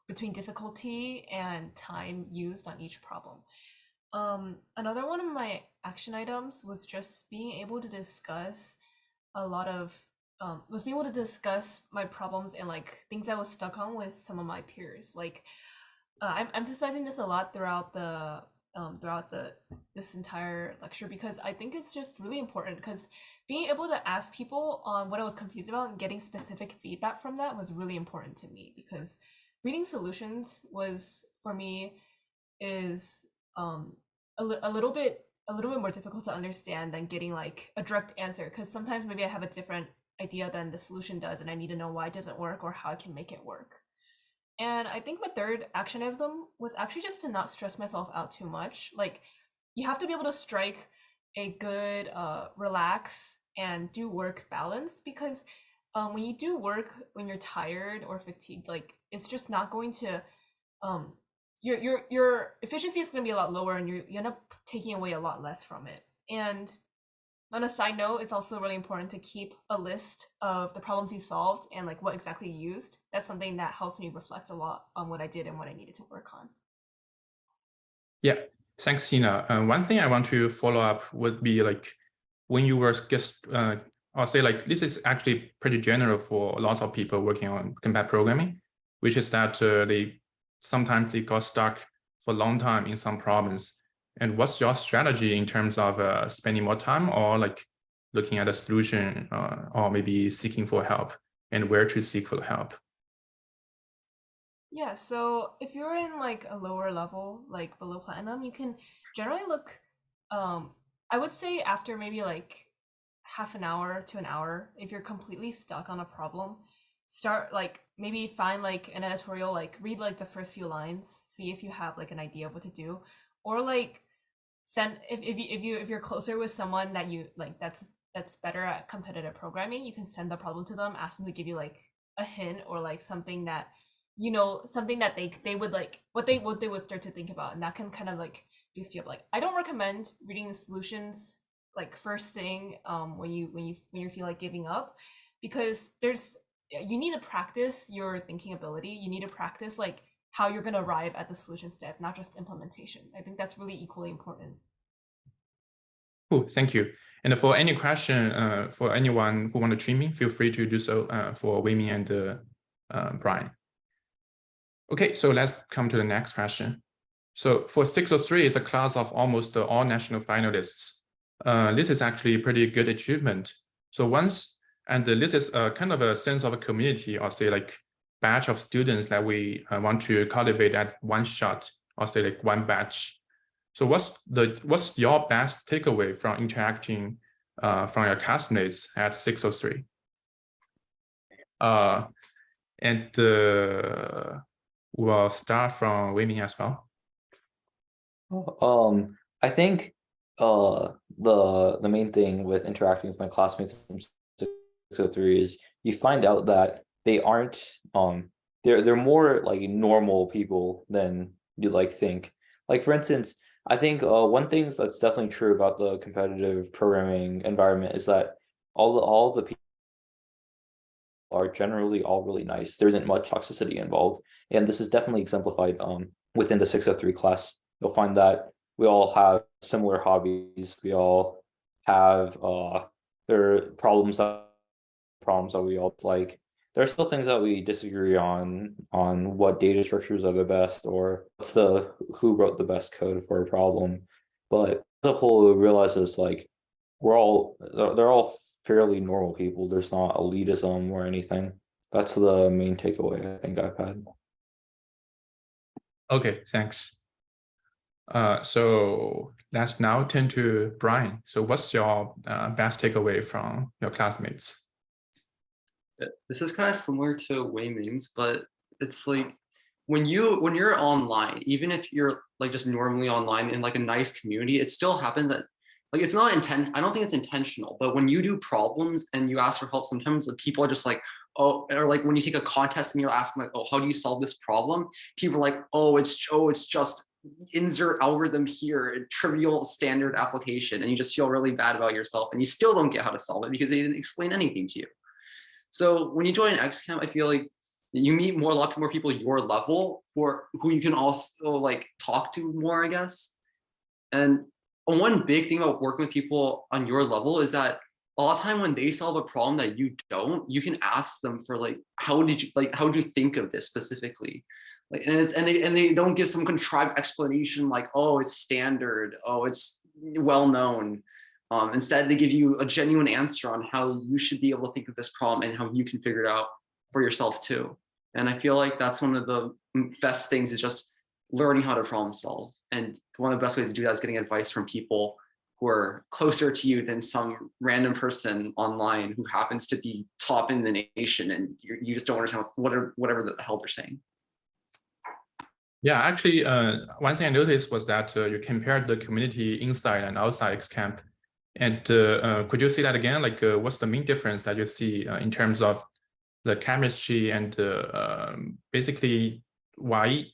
between difficulty and time used on each problem. Another one of my action items was just being able to discuss my problems and like things I was stuck on with some of my peers. Like I'm emphasizing this a lot throughout this entire lecture, because I think it's just really important, because being able to ask people on what I was confused about and getting specific feedback from that was really important to me, because reading solutions was, for me, is a little bit more difficult to understand than getting like a direct answer, because sometimes maybe I have a different idea than the solution does and I need to know why it doesn't work or how I can make it work. And I think my 3rd actionism was actually just to not stress myself out too much. Like, you have to be able to strike a good relax and do work balance, because when you do work when you're tired or fatigued, like it's just not going to your efficiency is going to be a lot lower, and you end up taking away a lot less from it. And on a side note, it's also really important to keep a list of the problems you solved and like what exactly you used. That's something that helped me reflect a lot on what I did and what I needed to work on.
Yeah, thanks, Tina. One thing I want to follow up would be like when you were just, I'll say like this is actually pretty general for lots of people working on combat programming, which is that sometimes they got stuck for a long time in some problems. And what's your strategy in terms of spending more time, or like looking at a solution, or maybe seeking for help, and where to seek for help?
Yeah, so if you're in like a lower level, like below platinum, you can generally look, I would say after maybe like half an hour to an hour, if you're completely stuck on a problem, start like maybe find like an editorial, like read like the first few lines, see if you have like an idea of what to do, or like send if you're closer with someone that you like that's better at competitive programming, you can send the problem to them, ask them to give you like a hint or like something that something that they would like what they would start to think about, and that can kind of like boost you up. Like, I don't recommend reading the solutions like first thing when you feel like giving up, because you need to practice your thinking ability. You need to practice like how you're going to arrive at the solution step, not just implementation. I think that's really equally important.
Cool, thank you. And for any question for anyone who want to chime in, feel free to do so for Wei-Ming and Brian. Okay, so let's come to the next question. So for 603, it's a class of almost all national finalists. This is actually a pretty good achievement. So this is a kind of a sense of a community, or say like batch of students that we want to cultivate at one shot, or say like one batch. So what's your best takeaway from interacting from your classmates at 603? We'll start from Wei Ming as well.
I think the main thing with interacting with my classmates from 603 is you find out that they aren't they're more like normal people than you like think. Like for instance, I think one thing that's definitely true about the competitive programming environment is that all the people are generally all really nice. There isn't much toxicity involved, and this is definitely exemplified within the 603 class. You'll find that we all have similar hobbies. We all have there are problems that we all like. There are still things that we disagree on what data structures are the best, or who wrote the best code for a problem. But as a whole, it realizes like they're all fairly normal people. There's not elitism or anything. That's the main takeaway I think I've had.
Okay, thanks. So let's now turn to Brian. So what's your best takeaway from your classmates?
This is kind of similar to Wei Ming's, but it's like when you're online, even if you're like just normally online in like a nice community, it still happens that like it's not I don't think it's intentional, but when you do problems and you ask for help, sometimes the people are just like, oh, or like when you take a contest and you're asking like, oh, how do you solve this problem? People are like, it's just insert algorithm here, trivial standard application, and you just feel really bad about yourself, and you still don't get how to solve it because they didn't explain anything to you. So when you join X-Camp, I feel like you meet a lot more people your level who you can also like talk to more, I guess. And one big thing about working with people on your level is that a lot of time when they solve a problem that you don't, you can ask them for like, how did you think of this specifically? Like, and they don't give some contrived explanation like, oh, it's standard, oh, it's well known. Instead, they give you a genuine answer on how you should be able to think of this problem and how you can figure it out for yourself too. And I feel like that's one of the best things is just learning how to problem solve. And one of the best ways to do that is getting advice from people who are closer to you than some random person online who happens to be top in the nation and you just don't understand whatever the hell they're saying.
Yeah, actually, one thing I noticed was that you compared the community inside and outside X-Camp. And could you say that again? Like, what's the main difference that you see in terms of the chemistry and basically why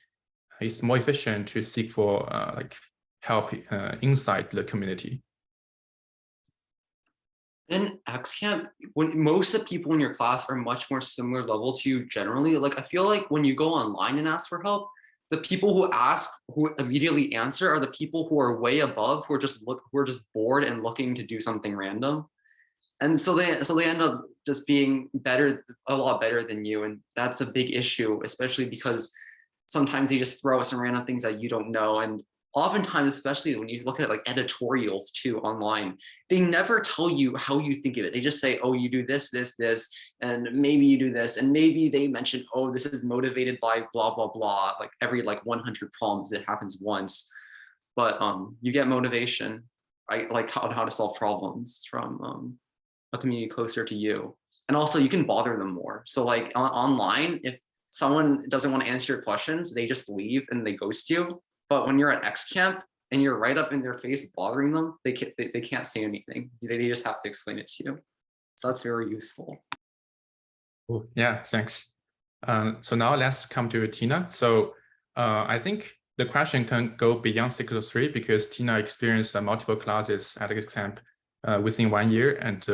it's more efficient to seek for like help inside the community?
In X-Camp, when most of the people in your class are much more similar level to you generally, like I feel like when you go online and ask for help, the people who immediately answer are the people who are way above, who are just bored and looking to do something random. And so they end up just being a lot better than you. And that's a big issue, especially because sometimes they just throw some random things that you don't know. And oftentimes, especially when you look at like editorials too online, they never tell you how you think of it. They just say, oh, you do this, and maybe you do this. And maybe they mention, oh, this is motivated by blah, blah, blah. Like every 100 problems, it happens once. But you get motivation, right? Like how to solve problems from a community closer to you. And also you can bother them more. So like online, if someone doesn't want to answer your questions, they just leave and they ghost you. But when you're at X-Camp and you're right up in their face bothering them, they can't say anything. They just have to explain it to you. So that's very useful.
Oh, yeah, thanks. So now let's come to Tina. So I think the question can go beyond 603 because Tina experienced multiple classes at X-Camp within 1 year. And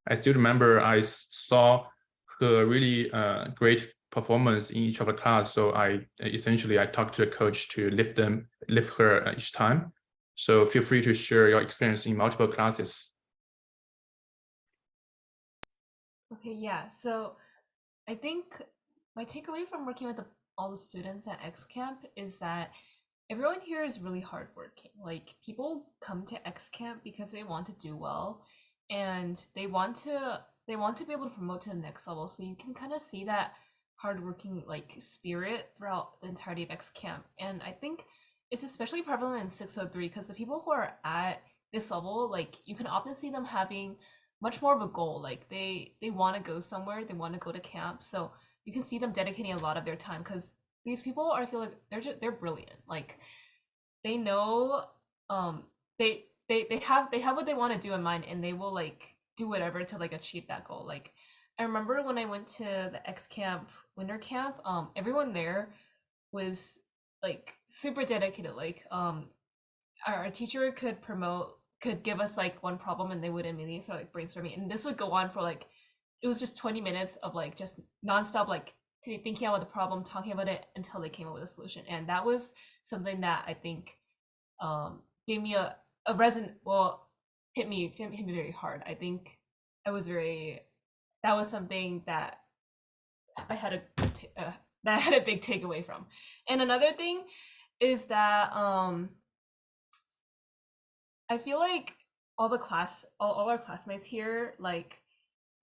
I still remember I saw her really great performance in each of the class. So I talked to the coach to lift her each time. So feel free to share your experience in multiple classes.
Okay, yeah. So I think my takeaway from working with the all the students at X-Camp is that everyone here is really hardworking. Like, people come to X-Camp because they want to do well, and they want to be able to promote to the next level. So you can kind of see that hardworking like spirit throughout the entirety of X-Camp. And I think it's especially prevalent in 603 because the people who are at this level, like, you can often see them having much more of a goal. Like, they want to go somewhere, they want to go to camp. So you can see them dedicating a lot of their time because these people are, I feel like they're brilliant. Like, they know they have what they want to do in mind, and they will like do whatever to like achieve that goal. Like, I remember when I went to the X-Camp winter camp, everyone there was like super dedicated. Like, our teacher could give us like one problem, and they would immediately start like brainstorming, and this would go on for like, it was just 20 minutes of like just nonstop like thinking about the problem, talking about it until they came up with a solution. And that was something that I think gave me a hit me very hard. I think that was something that I had a big takeaway from. And another thing is that I feel like all our classmates here, like,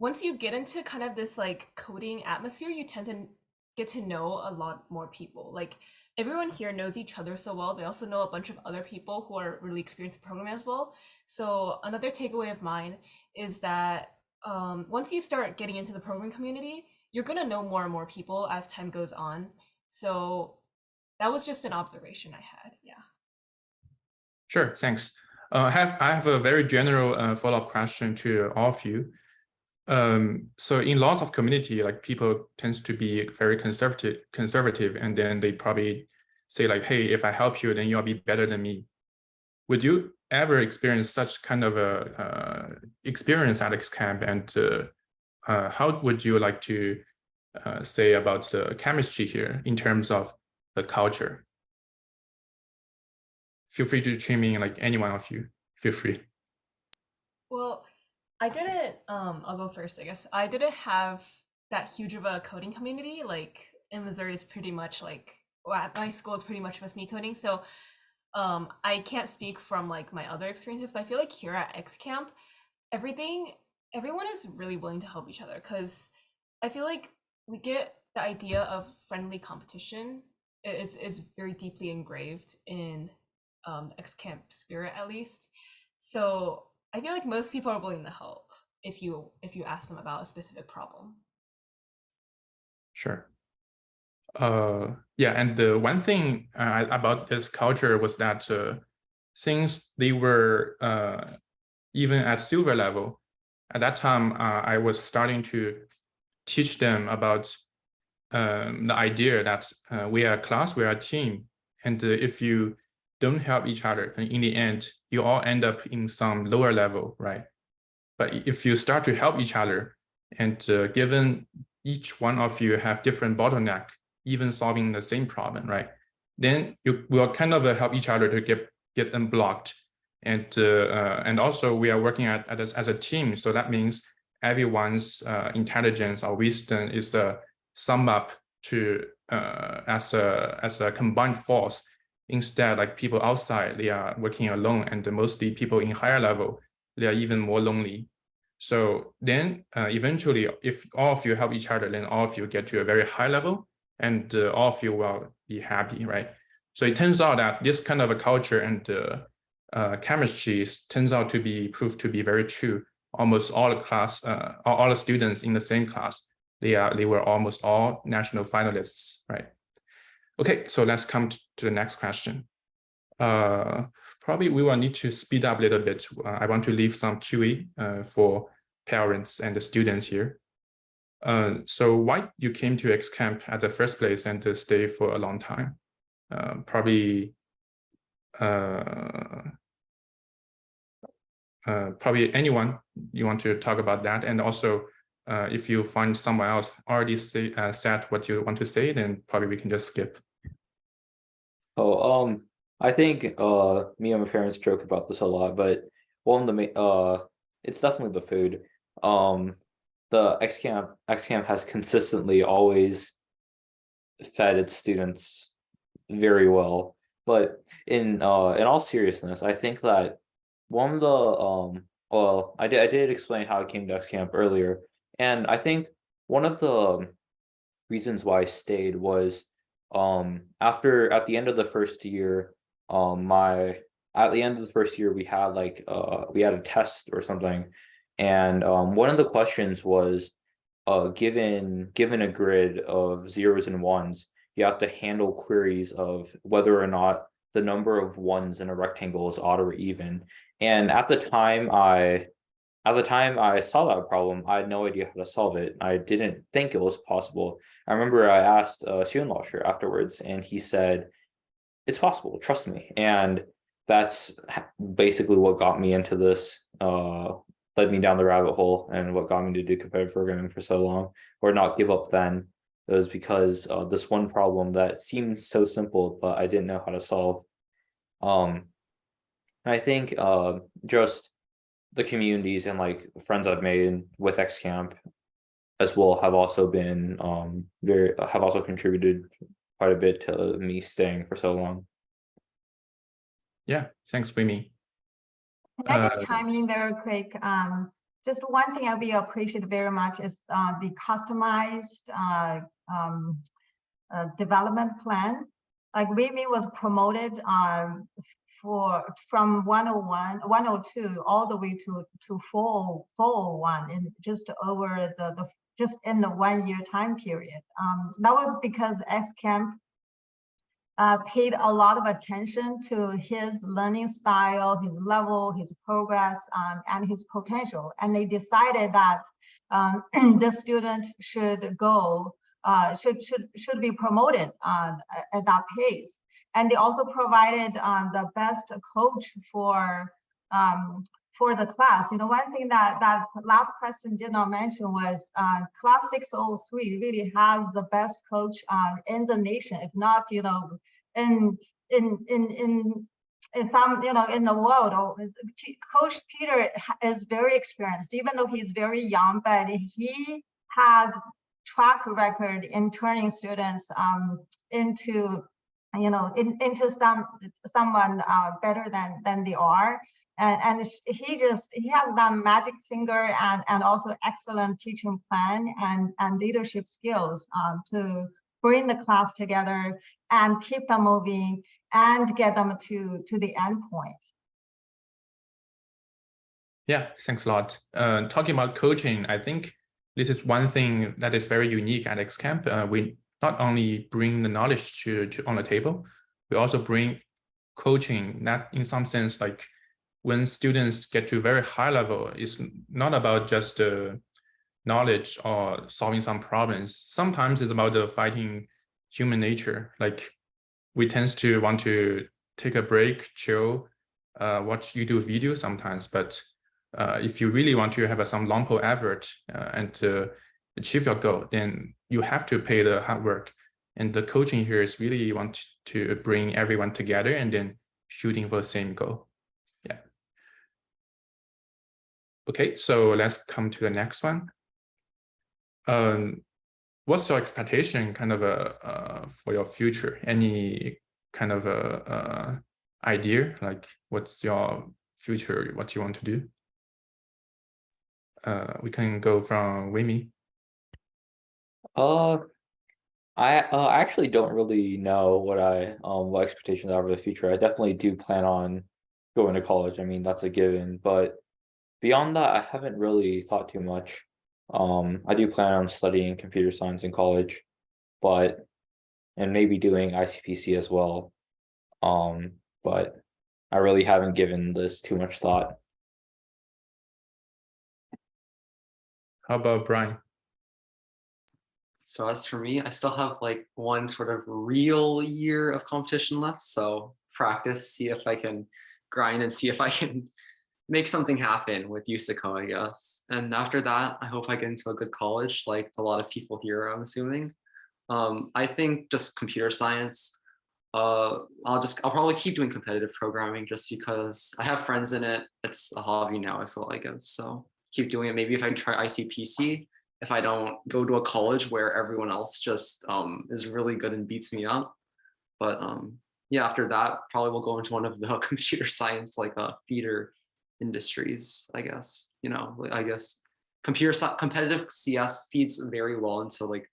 once you get into kind of this like coding atmosphere, you tend to get to know a lot more people. Like, everyone here knows each other so well. They also know a bunch of other people who are really experienced in programming as well. So another takeaway of mine is that once you start getting into the programming community, you're gonna know more and more people as time goes on. So that was just an observation I had. Yeah.
Sure, thanks. I have a very general follow-up question to all of you. So in lots of community, like, people tends to be very conservative, and then they probably say like, hey, if I help you, then you'll be better than me. Would you ever experience such kind of a experience at X-Camp, and how would you like to say about the chemistry here in terms of the culture? Feel free to chime in, like, any one of you, feel free.
Well, I didn't, I'll go first, I guess. I didn't have that huge of a coding community. Like, in Missouri is pretty much like, well, at my school is pretty much just me coding. So I can't speak from like my other experiences, but I feel like here at X-Camp, everyone is really willing to help each other, because I feel like we get the idea of friendly competition. It's very deeply engraved in the X-Camp spirit, at least. So I feel like most people are willing to help if you ask them about a specific problem.
Sure. Yeah, and the one thing about this culture was that since they were even at silver level, at that time I was starting to teach them about the idea that we are a class, we are a team, and if you don't help each other, and in the end, you all end up in some lower level, right? But if you start to help each other, and given each one of you have different bottleneck, even solving the same problem, right? Then you will kind of help each other to get unblocked, and also we are working as a team. So that means everyone's intelligence or wisdom is sum up to as a combined force. Instead, like, people outside, they are working alone, and mostly people in higher level, they are even more lonely. So then eventually, if all of you help each other, then all of you get to a very high level, and all of you will be happy, right? So it turns out that this kind of a culture and chemistry turns out to be proved to be very true. Almost all the class, all the students in the same class, they were almost all national finalists, right? Okay, so let's come to the next question. Probably we will need to speed up a little bit. I want to leave some QA for parents and the students here. So why you came to X-Camp at the first place and to stay for a long time? Probably anyone, you want to talk about that? And also, if you find someone else already said what you want to say, then probably we can just skip.
Oh, I think me and my parents joke about this a lot, but one of the it's definitely the food. The X-Camp has consistently always fed its students very well. But in all seriousness, I think that one of the well, I did explain how I came to X-Camp earlier, and I think one of the reasons why I stayed was at the end of the first year, at the end of the first year we had we had a test or something, and one of the questions was given a grid of zeros and ones, you have to handle queries of whether or not the number of ones in a rectangle is odd or even. And at the time I saw that problem, I had no idea how to solve it. I didn't think it was possible. I remember I asked Yuan afterwards, and he said, "It's possible, trust me." And that's basically what got me into this, led me down the rabbit hole, and what got me to do competitive programming for so long, or not give up then. It was because this one problem that seemed so simple, but I didn't know how to solve. I think just the communities and like friends I've made with X-Camp as well have also been have also contributed quite a bit to me staying for so long.
Yeah, thanks, Wimi.
Can I just chime in very quick? Just one thing we appreciate very much is the customized development plan. Like Wimi was promoted from 102 all the way to 401 in just over just in the 1 year time period. That was because X-Camp paid a lot of attention to his learning style, his level, his progress, and his potential. And they decided that the student should go, should be promoted at that pace. And they also provided the best coach for the class. You know, one thing that last question did not mention was class 603 really has the best coach in the nation, if not, you know, in some, you know, in the world. Coach Peter is very experienced, even though he's very young, but he has track record in turning students into, you know, into someone better than they are. And he has that magic finger and also excellent teaching plan and leadership skills to bring the class together and keep them moving and get them to the end point.
Yeah, thanks a lot. Talking about coaching, I think this is one thing that is very unique at X-Camp. We not only bring the knowledge to on the table, we also bring coaching. That in some sense, like when students get to very high level, it's not about just knowledge or solving some problems. Sometimes it's about fighting human nature. Like we tend to want to take a break, chill, watch YouTube videos sometimes. But if you really want to have some long-term effort and to achieve your goal, then you have to pay the hard work. And the coaching here is really you want to bring everyone together and then shooting for the same goal. Yeah. Okay, so let's come to the next one. What's your expectation kind of for your future? Any kind of idea, like what's your future, what you want to do? We can go from Wimi.
I actually don't really know what expectations are for the future. I definitely do plan on going to college. I mean, that's a given, but beyond that, I haven't really thought too much. I do plan on studying computer science in college, and maybe doing ICPC as well. But I really haven't given this too much thought.
How about Brian?
So as for me, I still have like one sort of real year of competition left. So practice, see if I can grind and see if I can make something happen with USACO, I guess. And after that, I hope I get into a good college, like a lot of people here, I'm assuming. I think just computer science. I'll probably keep doing competitive programming just because I have friends in it. It's a hobby now as well, I guess. So keep doing it. Maybe if I try ICPC, if I don't go to a college where everyone else just is really good and beats me up. But yeah, after that, probably will go into one of the computer science like feeder industries, I guess. You know, I guess competitive CS feeds very well into like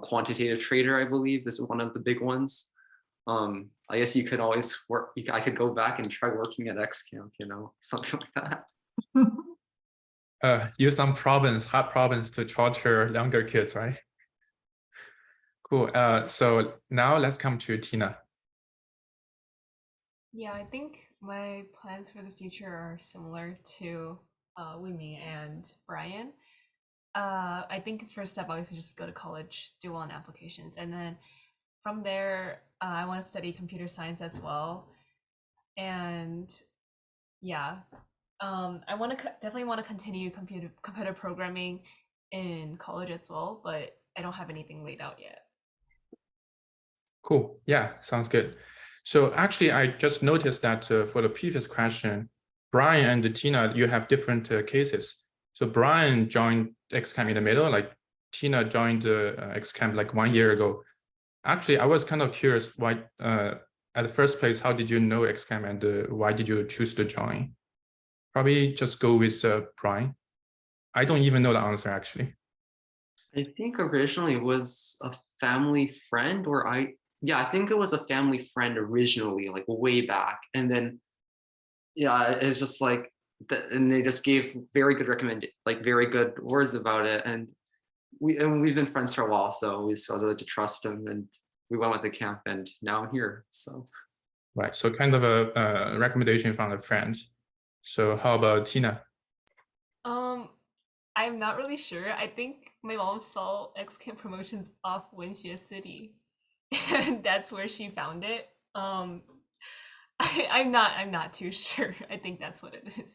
quantitative trader, I believe, is one of the big ones. I guess you could always work. I could go back and try working at X-Camp, you know, something like that.
Use some hard problems to torture younger kids, right? Cool. So now let's come to Tina.
Yeah, I think my plans for the future are similar to Wimi and Brian. I think the first step obviously just go to college, do well in applications, and then from there I want to study computer science as well. And yeah, I want to definitely want to continue computer programming in college as well, but I don't have anything laid out yet.
Cool. Yeah, sounds good. So actually, I just noticed that for the previous question, Brian and Tina, you have different cases. So Brian joined X-Camp in the middle, like Tina joined X-Camp like 1 year ago. Actually, I was kind of curious why, at the first place, how did you know X-Camp and why did you choose to join? Probably just go with Brian. I don't even know the answer actually.
I think originally it was a family friend, or I think it was a family friend originally, like way back. And then, yeah, it's just like, and they just gave very good words about it. And we've been friends for a while, so we started to trust them, and we went with the camp, and now I'm here. So,
right. So kind of a recommendation from a friend. So how about Tina?
I'm not really sure. I think my mom saw X-Camp promotions off Winshiya City, and that's where she found it. I'm not too sure. I think that's what it is.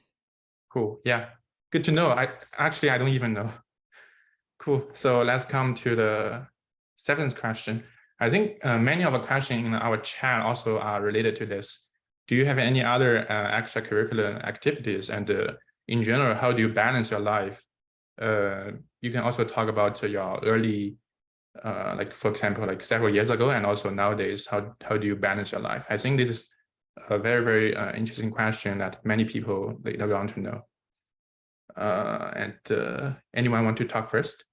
Cool. Yeah, good to know. I don't even know. Cool. So let's come to the seventh question. I think many of the questions in our chat also are related to this. Do you have any other extracurricular activities? And in general, how do you balance your life? You can also talk about your early, like for example, like several years ago, and also nowadays, how do you balance your life? I think this is a very, very interesting question that many people they want to know. And anyone want to talk first?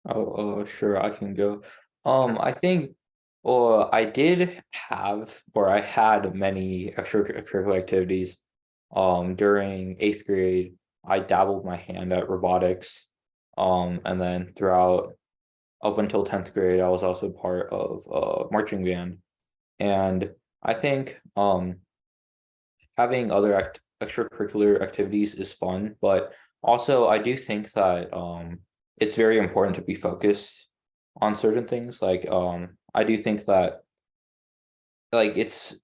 Oh, sure, I can go. I think, I did have, or I had many extracurricular activities. During 8th grade, I dabbled my hand at robotics. And then throughout up until 10th grade, I was also part of marching band. And I think having other extracurricular activities is fun, but also I do think that it's very important to be focused on certain things. Like I do think that like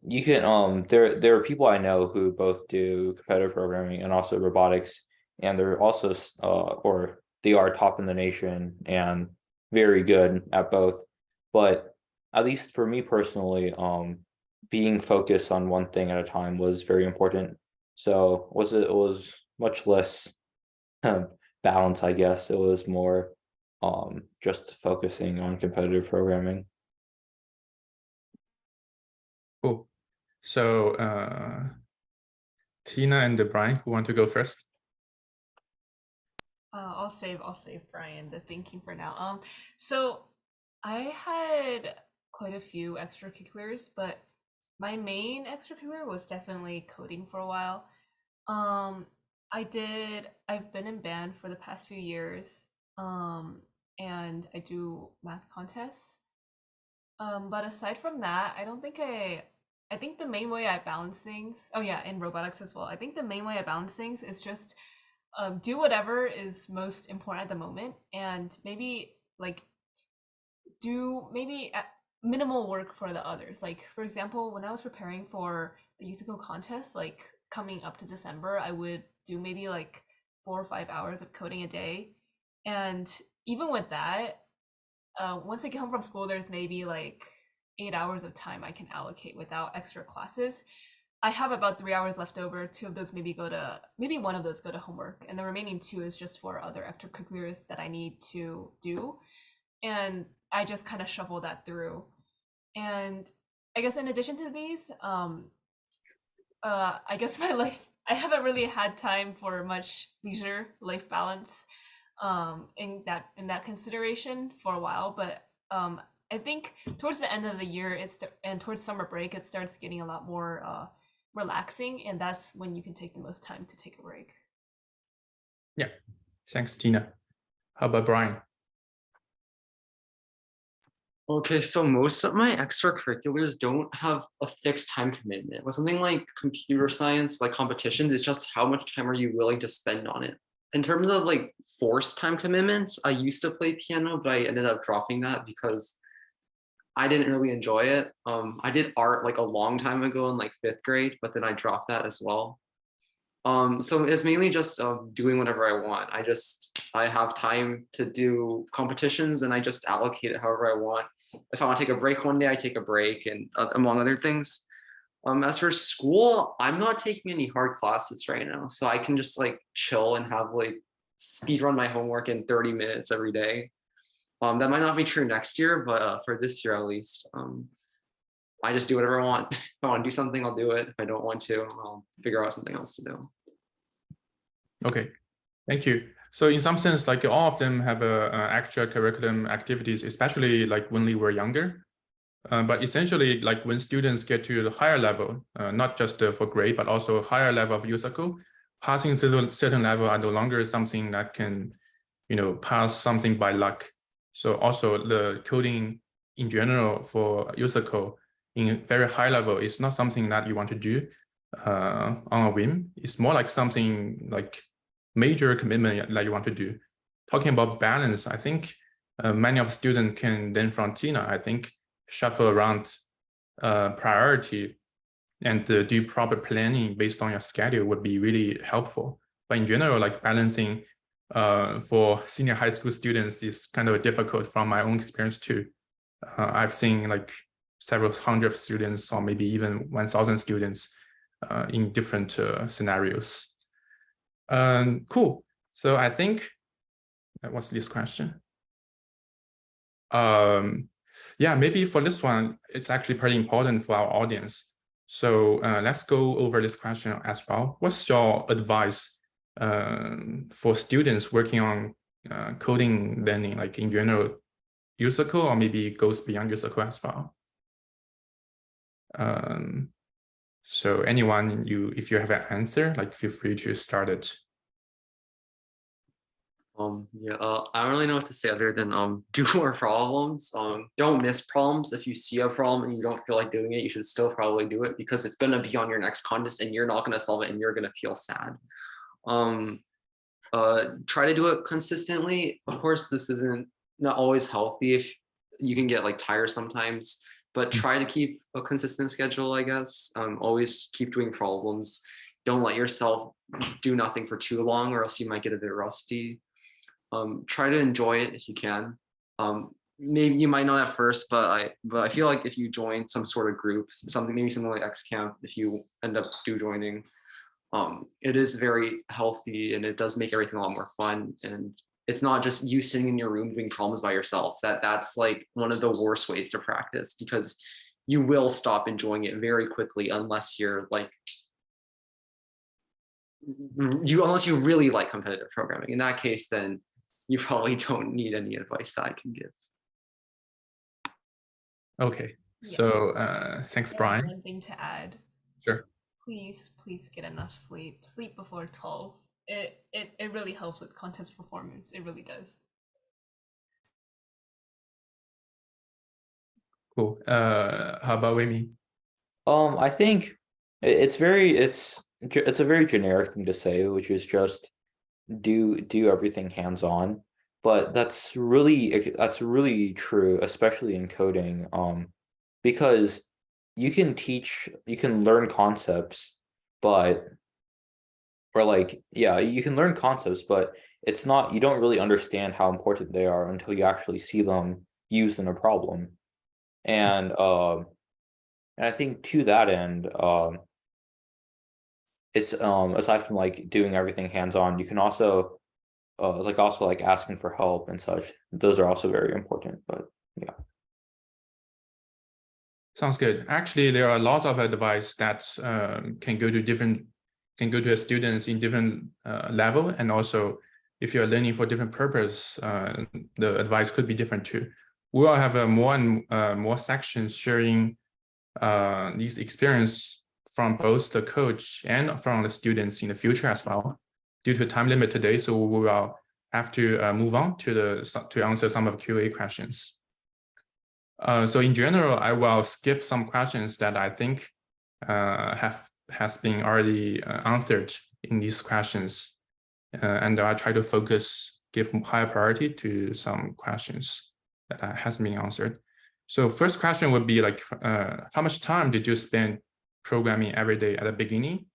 you can there are people I know who both do competitive programming and also robotics, and they're also or they are top in the nation and very good at both. But at least for me personally, being focused on one thing at a time was very important. So it was much less balance, I guess. It was more just focusing on competitive programming.
Cool. So Tina and Brian, who want to go first?
I'll save Brian the thinking for now. So I had quite a few extracurriculars, but my main extracurricular was definitely coding for a while. I've been in band for the past few years, and I do math contests. But aside from that, I think the main way I balance things, oh yeah, in robotics as well. I think the main way I balance things is just do whatever is most important at the moment, and maybe like do minimal work for the others. Like for example, when I was preparing for the USACO contest, like coming up to December, I would do maybe like 4 or 5 hours of coding a day. And even with that, once I get home from school, there's maybe like 8 hours of time I can allocate without extra classes. I have about 3 hours left over. 2 of those maybe one of those go to homework, and the remaining 2 is just for other extracurriculars that I need to do. And I just kind of shuffle that through. And I guess in addition to these, I guess my life, I haven't really had time for much leisure life balance in that consideration for a while, but I think towards the end of the year and towards summer break it starts getting a lot more relaxing, and that's when you can take the most time to take a break.
Yeah, thanks, Tina. How about Brian?
Okay, so most of my extracurriculars don't have a fixed time commitment. With something like computer science, like competitions, it's just how much time are you willing to spend on it. In terms of like forced time commitments, I used to play piano, but I ended up dropping that because I didn't really enjoy it. I did art like a long time ago in like 5th grade, but then I dropped that as well. So it's mainly just doing whatever I want. I have time to do competitions and I just allocate it however I want. If I want to take a break one day, I take a break, and among other things. As for school, I'm not taking any hard classes right now. So I can just like chill and have like speed run my homework in 30 minutes every day. That might not be true next year, but for this year at least, I just do whatever I want. If I want to do something, I'll do it. If I don't want to, I'll figure out something else to do.
Okay, thank you. So in some sense, like all of them have extra curriculum activities, especially like when we were younger. But essentially, like when students get to the higher level, not just for grade, but also higher level of USACO, passing certain level are no longer something that can, pass something by luck. So also the coding in general for USACO in very high level is not something that you want to do on a whim. It's more like something like major commitment that you want to do. Talking about balance, I think many of students can then from Tina, I think, shuffle around priority and do proper planning based on your schedule would be really helpful. But in general, like balancing for senior high school students is kind of difficult from my own experience too. I've seen like several hundred students or maybe even 1,000 students in different scenarios. Cool. So I think what's this question? Yeah, maybe for this one, it's actually pretty important for our audience. So let's go over this question as well. What's your advice for students working on coding learning, like in general, USACO, or maybe goes beyond USACO as well? So anyone, if you have an answer, like feel free to start it.
I don't really know what to say other than do more problems. Don't miss problems. If you see a problem and you don't feel like doing it, you should still probably do it because it's going to be on your next contest and you're not going to solve it and you're going to feel sad. Try to do it consistently. Of course, this isn't not always healthy. If you can get like tired sometimes, but try to keep a consistent schedule, I guess. Always keep doing problems. Don't let yourself do nothing for too long or else you might get a bit rusty. Try to enjoy it if you can. Maybe you might not at first, but I feel like if you join some sort of group, maybe something like X-Camp, if you end up joining, it is very healthy and it does make everything a lot more fun. And it's not just you sitting in your room doing problems by yourself. That's like one of the worst ways to practice because you will stop enjoying it very quickly unless you're like unless you really like competitive programming. In that case, then you probably don't need any advice that I can give.
Okay, so thanks, Brian.
One thing to add.
Sure.
Please get enough sleep. Sleep before 12. It really helps with contest performance. It really does.
Cool. How about Wei?
I think it's a very generic thing to say, which is just do everything hands-on, but that's really true, especially in coding, because you can learn concepts, but you can learn concepts, but it's not, you don't really understand how important they are until you actually see them used in a problem. And I think to that end, it's aside from like doing everything hands-on, you can also like asking for help and such. Those are also very important. But yeah.
Sounds good. Actually, there are a lot of advice that can go to students in different level, and also if you're learning for different purpose, the advice could be different too. We will have more and more sections sharing these experience from both the coach and from the students in the future as well. Due to time limit today, so we will have to move on to answer some of QA questions. So in general, I will skip some questions that I think has been already answered in these questions, and I try to give higher priority to some questions that has been answered. So first question would be like, how much time did you spend programming every day at the beginning,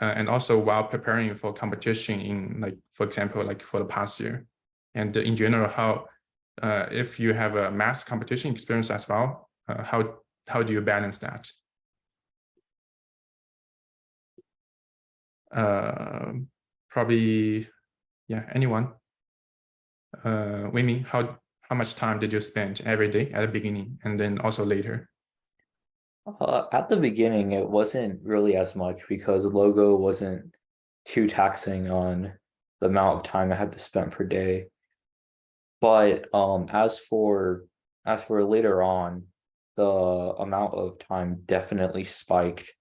and also while preparing for competition in, like, for example, like for the past year, and in general, how if you have a math competition experience as well, how do you balance that? Probably, yeah, anyone. Wei-Ming, how much time did you spend every day at the beginning and then also later?
At the beginning, it wasn't really as much because the logo wasn't too taxing on the amount of time I had to spend per day. But as for later on, the amount of time definitely spiked,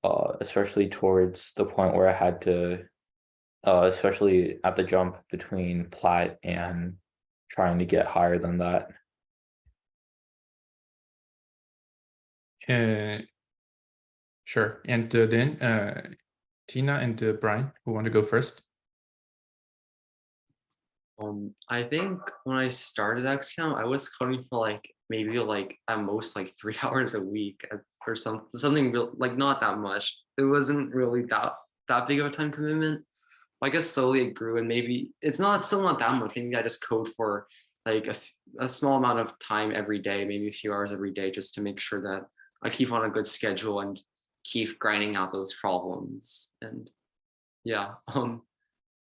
especially towards the point where I had to, especially at the jump between Plat and trying to get higher than that.
Sure. And then Tina and Brian, who want to go first?
I think when I started X-Camp, I was coding for like maybe like at most like 3 hours a week or something real, like not that much. It wasn't really that big of a time commitment. I guess slowly it grew, and maybe it's still not that much. Maybe I just code for like a small amount of time every day, maybe a few hours every day, just to make sure that I keep on a good schedule and keep grinding out those problems. And yeah,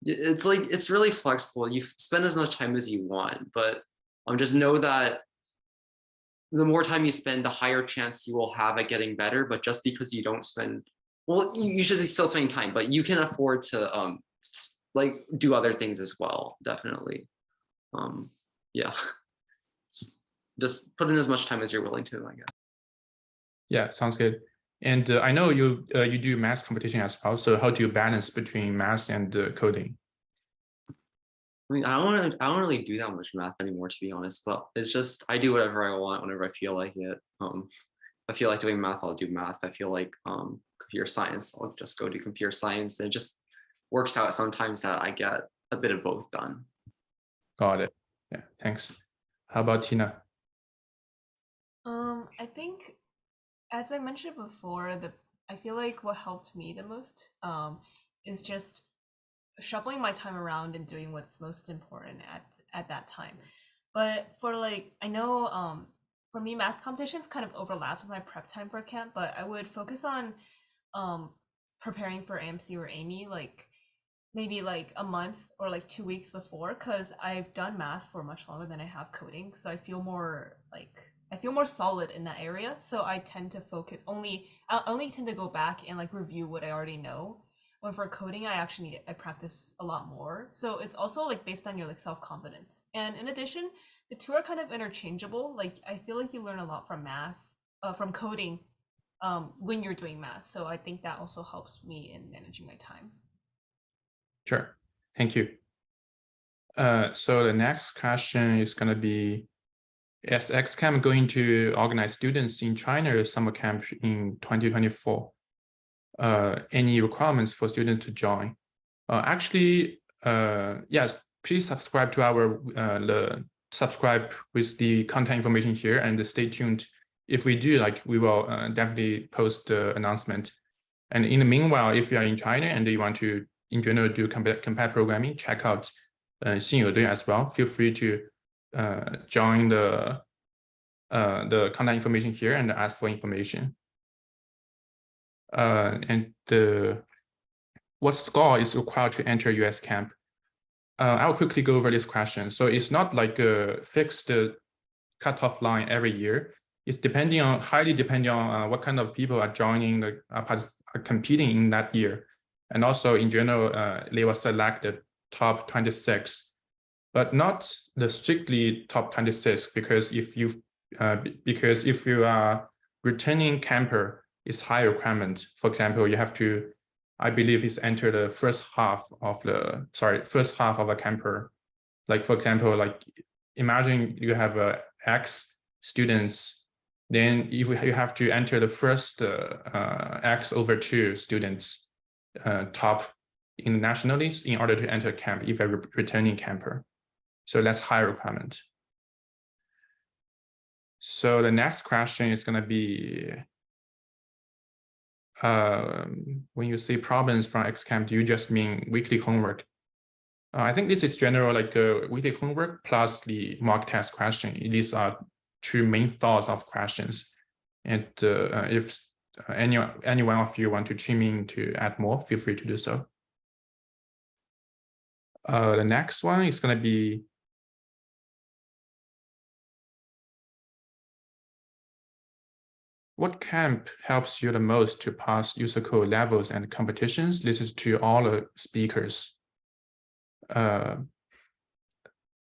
it's like, it's really flexible. You spend as much time as you want, but just know that the more time you spend, the higher chance you will have at getting better. But just because you don't spend, well, you should be still spending time, but you can afford to like do other things as well. Definitely. Yeah. Just put in as much time as you're willing to, I guess.
Yeah, sounds good. And I know you do math competition as well. So how do you balance between math and coding?
I mean, I don't really do that much math anymore, to be honest. But it's just I do whatever I want whenever I feel like it. I feel like doing math, I'll do math. I feel like computer science, I'll just go do computer science. And it just works out sometimes that I get a bit of both done.
Got it. Yeah, thanks. How about Tina?
I think, as I mentioned before, I feel like what helped me the most is just shuffling my time around and doing what's most important at that time. But for like, I know for me, math competitions kind of overlapped with my prep time for camp, but I would focus on preparing for AMC or Amy like maybe like a month or like 2 weeks before, because I've done math for much longer than I have coding, so I feel more solid in that area. So I tend to focus I only tend to go back and like review what I already know. When for coding, I practice a lot more. So it's also like based on your like self-confidence. And in addition, the two are kind of interchangeable. Like I feel like you learn a lot from math, from coding, when you're doing math. So I think that also helps me in managing my time.
Sure, thank you. So the next question is going to be, is X-Camp going to organize students in China summer camp in 2024? Any requirements for students to join? Actually, yes, please subscribe to our subscribe with the contact information here, and stay tuned. If we do, like, we will definitely post the announcement. And in the meanwhile, if you are in China and you want to, in general, do compare programming, check out Xinyu as well. Feel free to join the contact information here and ask for information. and what score is required to enter US camp? I'll quickly go over this question. So it's not like a fixed cutoff line every year. It's highly depending on what kind of people are joining are competing in that year. And also in general, they will select the top 26, but not the strictly top 26, because if you are returning camper, it's high requirement. For example, you have to, I believe, it's enter the first half of the camper. Like for example, like imagine you have X students, then you have to enter the first X/2 students top internationally in order to enter camp if you're returning camper. So that's high requirement. So the next question is going to be, when you say problems from X-Camp, do you just mean weekly homework? I think this is general, like weekly homework plus the mock test question. These are two main thoughts of questions. And if any one of you want to chime in to add more, feel free to do so. The next one is going to be, what camp helps you the most to pass USACO levels and competitions? This is to all the speakers.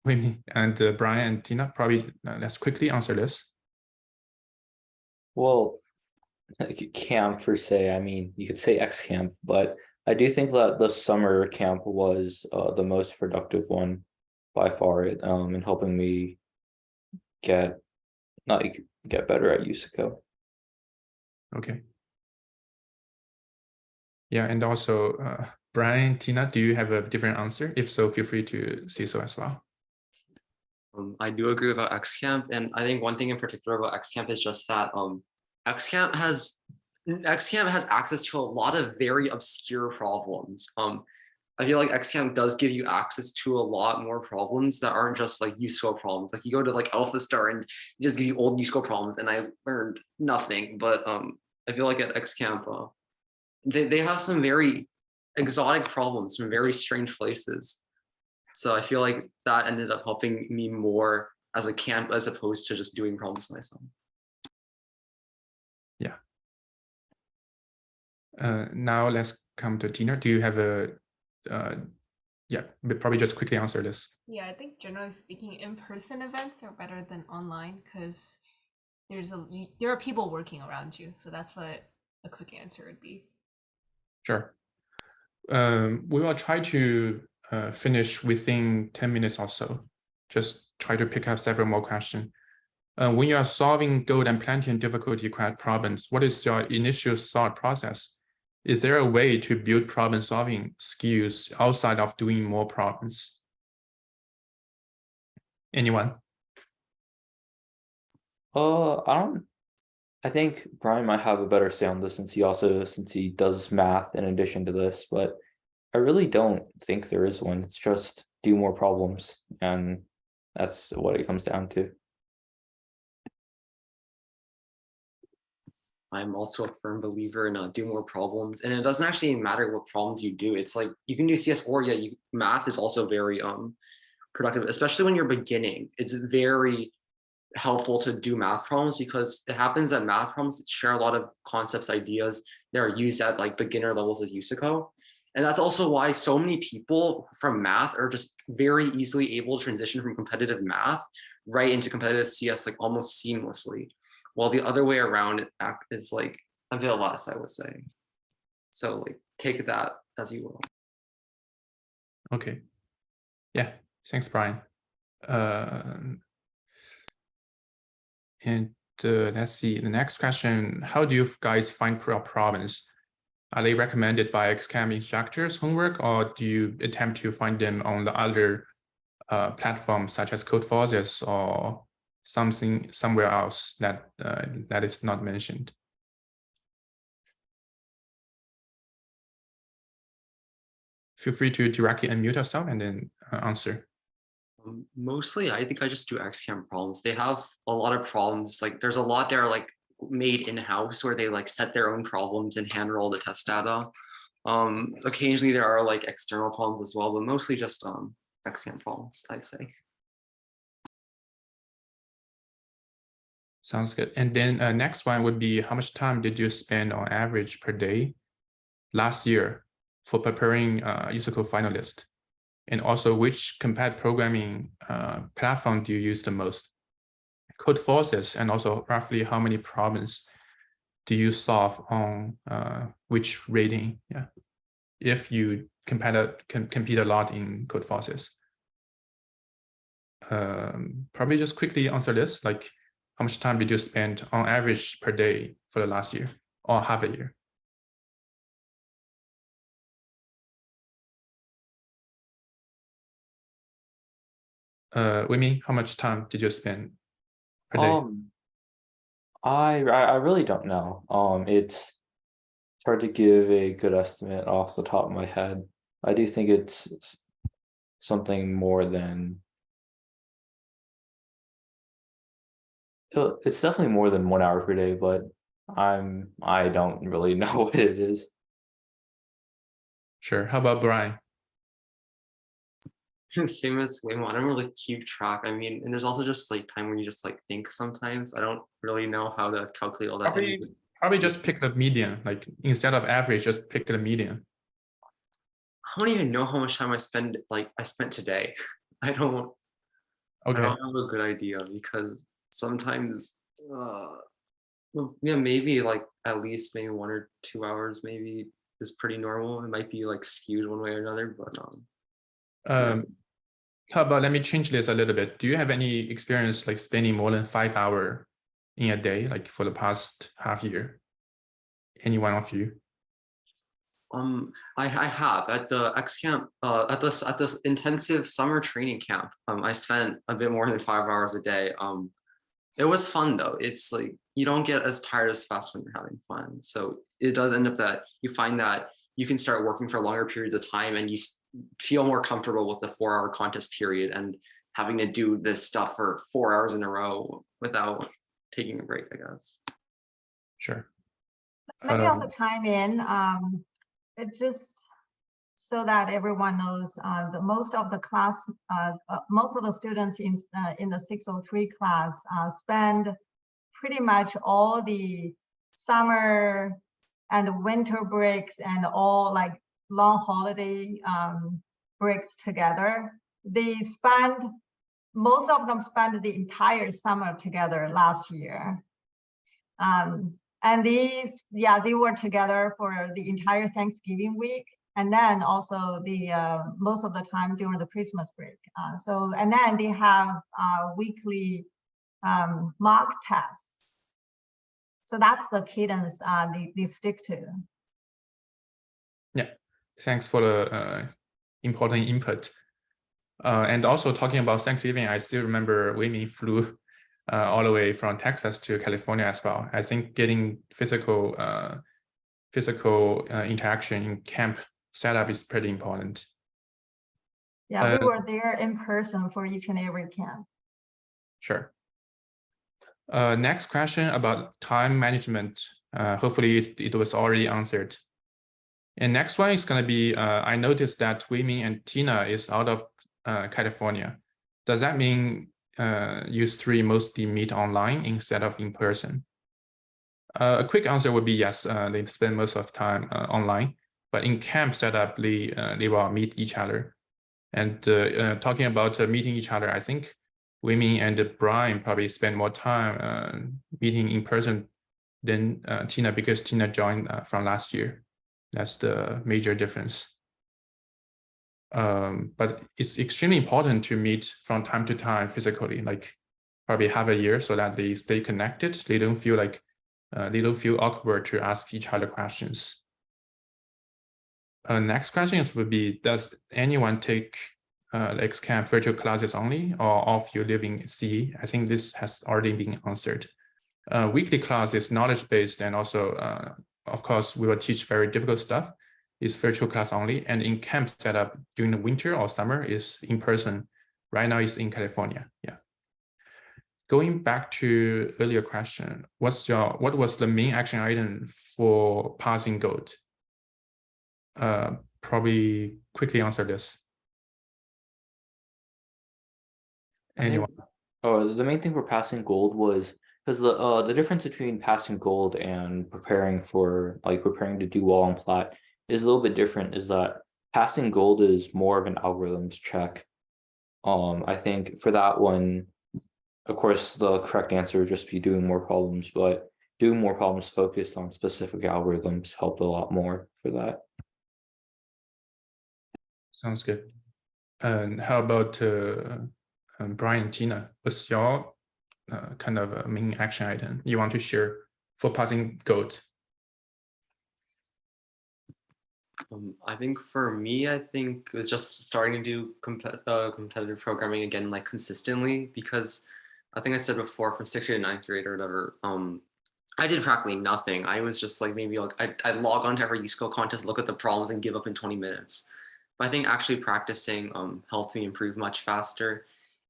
Winnie and Brian and Tina, probably let's quickly answer this.
Well, like camp per se, I mean, you could say X-Camp, but I do think that the summer camp was the most productive one by far in helping me get better at USACO.
Okay. Yeah, and also Brian, Tina, do you have a different answer? If so, feel free to say so as well.
I do agree about X-Camp, and I think one thing in particular about X-Camp is just that X-Camp has access to a lot of very obscure problems. I feel like X-Camp does give you access to a lot more problems that aren't just like USACO problems. Like you go to like Alpha Star and you just give you old USACO problems, and I learned nothing. But I feel like at X-Camp, they have some very exotic problems from very strange places. So I feel like that ended up helping me more as a camp as opposed to just doing problems myself.
Yeah. Now let's come to Tina. Do you have a, yeah, probably just quickly answer this.
Yeah, I think generally speaking, in-person events are better than online because there are people working around you. So that's what a quick answer would be. Sure.
We will try to finish within 10 minutes or so. Just try to pick up several more questions. When you are solving gold and platinum difficulty problems, what is your initial thought process? Is there a way to build problem solving skills outside of doing more problems? Anyone?
I think Brian might have a better say on this since he does math in addition to this, but I really don't think there is one. It's just do more problems, and that's what it comes down to.
I'm also a firm believer in do more problems, and it doesn't actually matter what problems you do. It's like you can do CS or math is also very productive, especially when you're beginning. It's very helpful to do math problems because it happens that math problems share a lot of concepts, ideas that are used at like beginner levels of USACO. And that's also why so many people from math are just very easily able to transition from competitive math right into competitive CS like almost seamlessly. While the other way around is like a bit less, I would say. So like take that as you will.
Okay. Yeah, thanks, Brian. And let's see, the next question, how do you guys find problems? Are they recommended by X-Camp instructors' homework, or do you attempt to find them on the other platforms such as Codeforces or somewhere else that that is not mentioned? Feel free to directly unmute yourself and then answer.
Mostly, I think I just do X-Camp problems. They have a lot of problems. Like there's a lot there like made in-house where they like set their own problems and hand roll the test data. Occasionally there are like external problems as well, but mostly just X-Camp problems, I'd say.
Sounds good. And then next one would be, how much time did you spend on average per day last year for preparing USACO Finalist? And also, which compat programming platform do you use the most? Code forces, and also roughly how many problems do you solve on which rating? Yeah, if you compete a lot in code forces. Probably just quickly answer this, like how much time did you spend on average per day for the last year or half a year? Wimi, how much time did you spend per day?
I really don't know. It's hard to give a good estimate off the top of my head. I do think it's something more than. It's definitely more than 1 hour per day, but I don't really know what it is.
Sure. How about Brian?
Same as Waymo, I don't really keep track. I mean, and there's also just like time when you just like think sometimes. I don't really know how to calculate all that.
Probably just pick the median, like instead of average, just pick the median.
I don't even know how much time I spent today. I don't have a good idea because sometimes well, yeah, maybe like at least maybe 1 or 2 hours maybe is pretty normal. It might be like skewed one way or another, but
how about, let me change this a little bit. Do you have any experience like spending more than 5 hours in a day, like for the past half year? Any one of you?
I have at the X-Camp, at this intensive summer training camp. I spent a bit more than 5 hours a day. It was fun though. It's like you don't get as tired as fast when you're having fun. So it does end up that you find that you can start working for longer periods of time and you feel more comfortable with the 4-hour contest period and having to do this stuff for 4 hours in a row without taking a break, I guess.
Sure.
Let me also chime in. It just so that everyone knows, most of the students in the 603 class spend pretty much all the summer and winter breaks and all like long holiday breaks together. Most of them spent the entire summer together last year. And they were together for the entire Thanksgiving week. And then also the most of the time during the Christmas break. And then they have weekly mock tests. So that's the cadence they stick to.
Yeah, thanks for the important input. And also talking about Thanksgiving, I still remember Wayne flew all the way from Texas to California as well. I think getting physical interaction in camp setup is pretty important.
Yeah, we were there in person for each and every camp.
Sure. Next question about time management. Hopefully it was already answered. And next one is going to be, I noticed that Wei-Ming and Tina is out of California. Does that mean you three mostly meet online instead of in person? A quick answer would be yes, they spend most of the time online, but in camp setup, they will meet each other. And talking about meeting each other, I think Wei-Ming and Brian probably spend more time meeting in person than Tina, because Tina joined from last year. That's the major difference. But it's extremely important to meet from time to time physically, like probably half a year, so that they stay connected. They don't feel like they don't feel awkward to ask each other questions. Next question would be, does anyone take X-Camp virtual classes only, or all of you live in CE? I think this has already been answered. Weekly class is knowledge-based, and also, of course, we will teach very difficult stuff. It's virtual class only, and in camp setup during the winter or summer is in person. Right now it's in California. Yeah. going back to earlier question, what was the main action item for passing gold? Probably quickly answer this. Anyone?
The main thing for passing gold was because the difference between passing gold and preparing to do well on plat is a little bit different. Is that passing gold is more of an algorithms check. I think for that one, of course, the correct answer would just be doing more problems, but doing more problems focused on specific algorithms helped a lot more for that.
Sounds good. And how about Brian, Tina? What's your kind of a main action item you want to share for passing gold?
I think for me, I think it was just starting to do competitive programming again, like consistently, because I think I said before, from 6th grade to 9th grade or whatever, I did practically nothing. I was just like, maybe like I'd log on to every USACO contest, look at the problems and give up in 20 minutes. But I think actually practicing helped me improve much faster.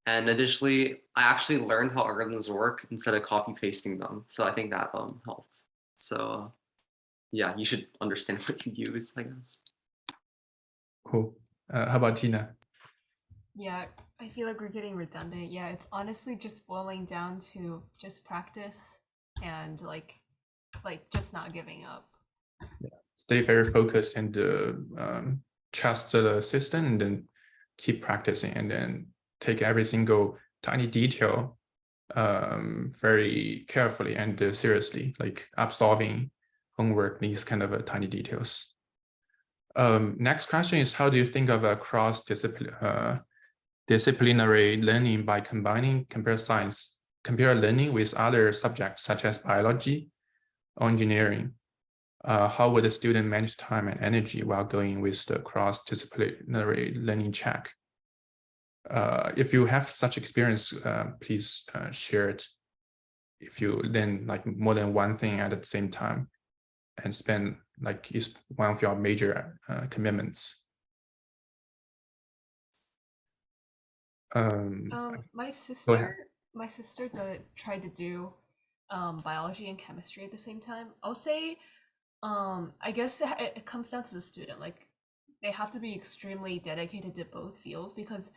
And additionally, I actually learned how algorithms work instead of copy pasting them. So I think that helped. So yeah, you should understand what you use, I guess.
Cool. How about Tina?
Yeah, I feel like we're getting redundant. Yeah, it's honestly just boiling down to just practice and like just not giving up.
Yeah. Stay very focused and trust the system, and then keep practicing, and then take every single tiny detail very carefully and seriously, like upsolving homework, these kind of tiny details. Next question is, how do you think of a disciplinary learning by combining computer learning with other subjects such as biology or engineering? How would a student manage time and energy while going with the cross-disciplinary learning track? If you have such experience, please share it. If you learn like more than one thing at the same time and spend like is one of your major commitments.
My sister tried to do biology and chemistry at the same time. I'll say I guess it comes down to the student. Like they have to be extremely dedicated to both fields, because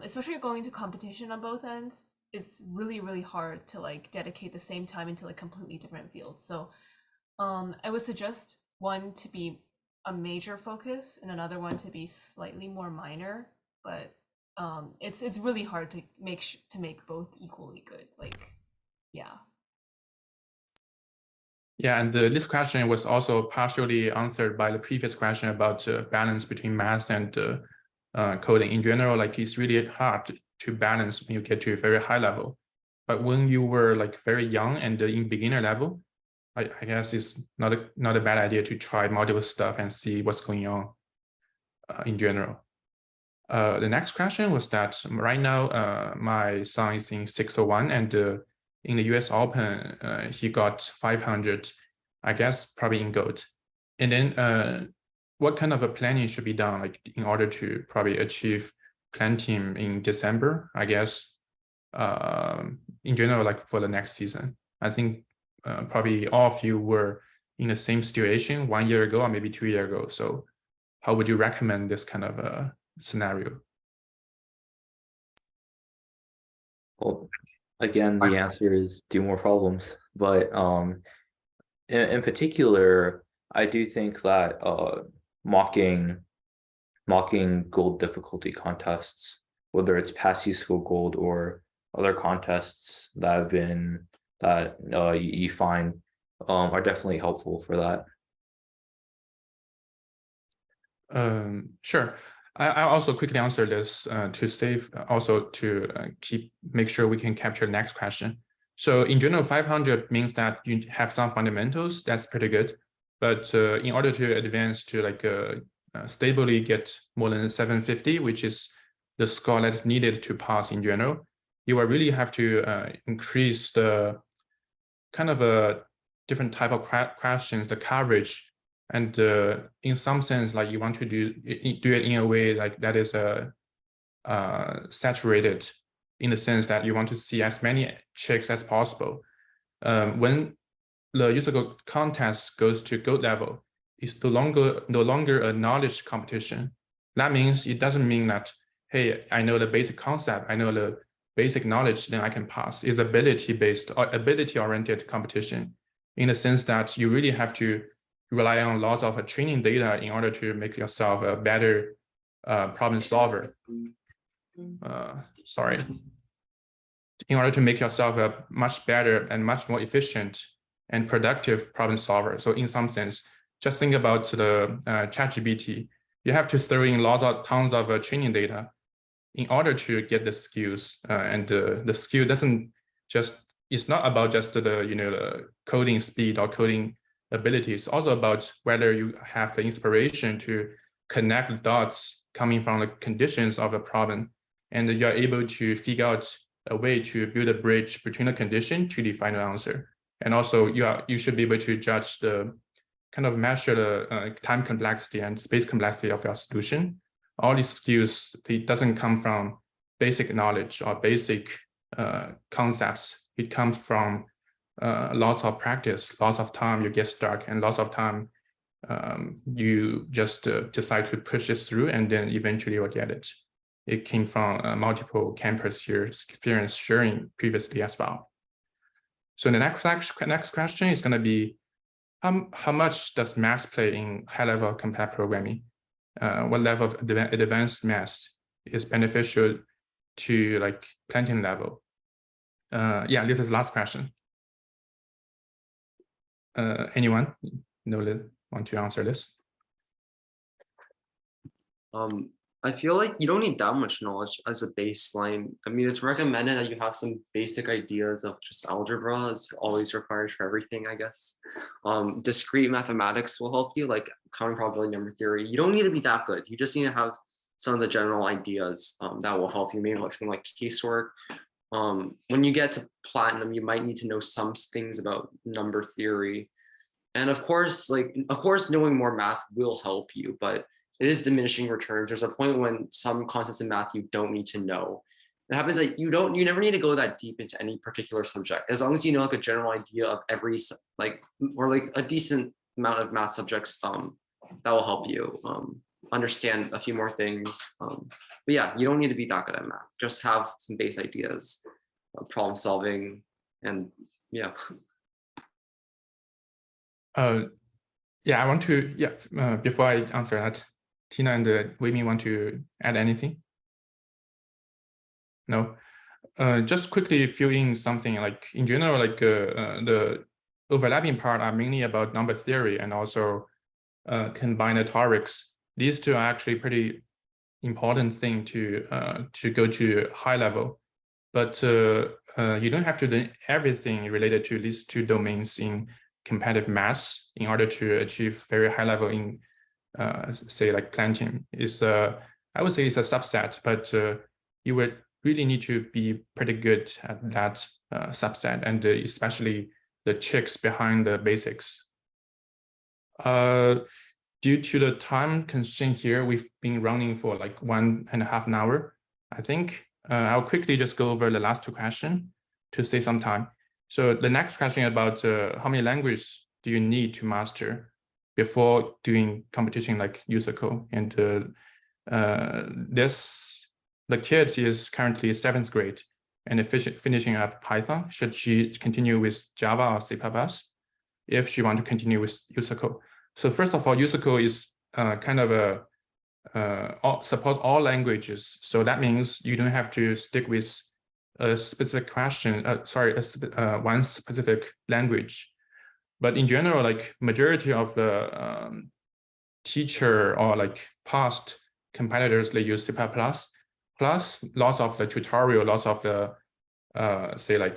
especially going to competition on both ends, it's really, really hard to like dedicate the same time into like completely different fields. So I would suggest one to be a major focus and another one to be slightly more minor, but it's really hard to make both equally good. Like, yeah.
Yeah, and this question was also partially answered by the previous question about balance between math and coding in general. Like it's really hard to balance when you get to a very high level. But when you were like very young and in beginner level, I guess it's not a bad idea to try multiple stuff and see what's going on in general. The next question was that right now my son is in 601, and in the US Open he got 500, I guess probably in gold. And then what kind of a planning should be done, like in order to probably achieve platinum in December, I guess, in general, like for the next season? I think probably all of you were in the same situation 1 year ago or maybe 2 years ago. So how would you recommend this kind of a scenario?
Well, again, the answer is do more problems. But in particular, I do think that mocking gold difficulty contests, whether it's past USACO Gold or other contests that have been you find are definitely helpful for that.
Sure. I'll also quickly answer this to save, also to make sure we can capture the next question. So in general, 500 means that you have some fundamentals. That's pretty good. But in order to advance to like stably get more than 750, which is the score that's needed to pass in general, you will really have to increase the kind of a different type of questions, the coverage. And in some sense, like you want to do it in a way like that is saturated in the sense that you want to see as many checks as possible. When the USACO contest goes to gold level, it's no longer a knowledge competition. That means it doesn't mean that, hey, I know the basic concept, I know the basic knowledge, then I can pass. It's ability-based or ability-oriented competition, in the sense that you really have to rely on lots of training data in order to make yourself a better problem solver. In order to make yourself a much better and much more efficient and productive problem solver. So in some sense, just think about the ChatGPT. You have to throw in tons of training data in order to get the skills, and the skill doesn't just, it's not about just the coding speed or coding ability. It's also about whether you have the inspiration to connect the dots coming from the conditions of the problem, and you're able to figure out a way to build a bridge between the condition to the final answer. And also you should be able to judge measure the time complexity and space complexity of your solution. All these skills, it doesn't come from basic knowledge or basic concepts. It comes from lots of practice, lots of time you get stuck, and lots of time you just decide to push it through, and then eventually you'll get it. It came from multiple campus years experience sharing previously as well. So the next question is going to be, how much does math play in high-level compact programming? What level of advanced math is beneficial to platinum level? Yeah, this is the last question. Anyone want to answer this?
I feel like you don't need that much knowledge as a baseline. I mean, it's recommended that you have some basic ideas of just algebra. It's always required for everything, I guess. Discrete mathematics will help you, like common probability number theory. You don't need to be that good. You just need to have some of the general ideas that will help you, maybe like something like casework. When you get to platinum, you might need to know some things about number theory. And of course, knowing more math will help you, but it is diminishing returns. There's a point when some concepts in math you don't need to know. It happens that you never need to go that deep into any particular subject. As long as you know a general idea of every or a decent amount of math subjects, that will help you understand a few more things. But yeah, you don't need to be that good at math. Just have some base ideas, problem solving, and yeah.
Yeah, I want to, before I answer that, Tina and Wei-Ming want to add anything? No? Just quickly fill in something, in general, the overlapping part are mainly about number theory and also combinatorics. These two are actually pretty important thing to go to high level, but you don't have to do everything related to these two domains in competitive math in order to achieve very high level in say platinum. I would say it's a subset, but you would really need to be pretty good at that subset, and especially the checks behind the basics. Due to the time constraint here, we've been running for 1.5 hours. I think I'll quickly just go over the last two questions to save some time. So the next question about how many languages do you need to master before doing competition like USACO? And the kid is currently 7th grade and finishing up Python. Should she continue with Java or C++ if she want to continue with USACO? So first of all, USACO is support all languages. So that means you don't have to stick with a specific question, one specific language. But in general, majority of the teacher or past competitors, they use C++, plus lots of the tutorial, lots of the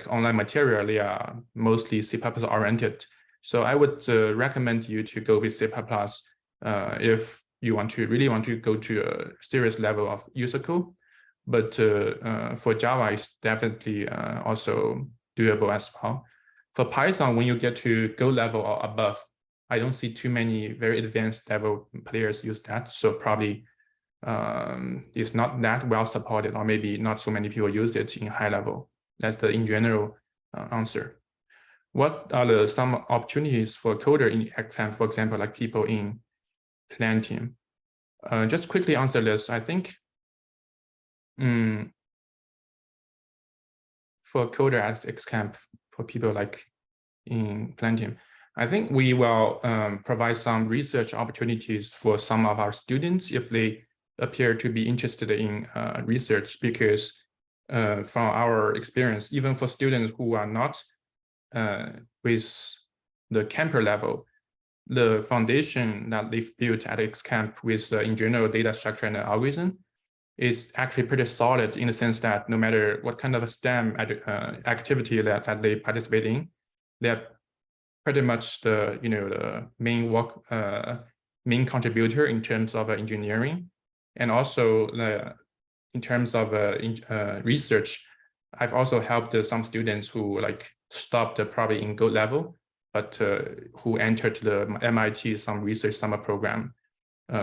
online material, they are mostly C++ oriented. So I would recommend you to go with C++ if you really want to go to a serious level of USACO. But for Java, it's definitely also doable as well. For Python, when you get to Go level or above, I don't see too many very advanced level players use that. So probably is not that well supported, or maybe not so many people use it in high level. That's the in general answer. What are some opportunities for coder in X-Camp, for example, like people in plan team? Just quickly answer this. I think for coder as X-Camp, for people like in plan team, I think we will provide some research opportunities for some of our students if they appear to be interested in research, because from our experience, even for students who are not with the camper level, the foundation that they've built at X-Camp with in general data structure and algorithm is actually pretty solid, in the sense that no matter what kind of a STEM activity that they participate in, they're pretty much the the main contributor in terms of engineering, and also in terms of research. I've also helped some students who like stopped probably in Gold level, but who entered the MIT some research summer program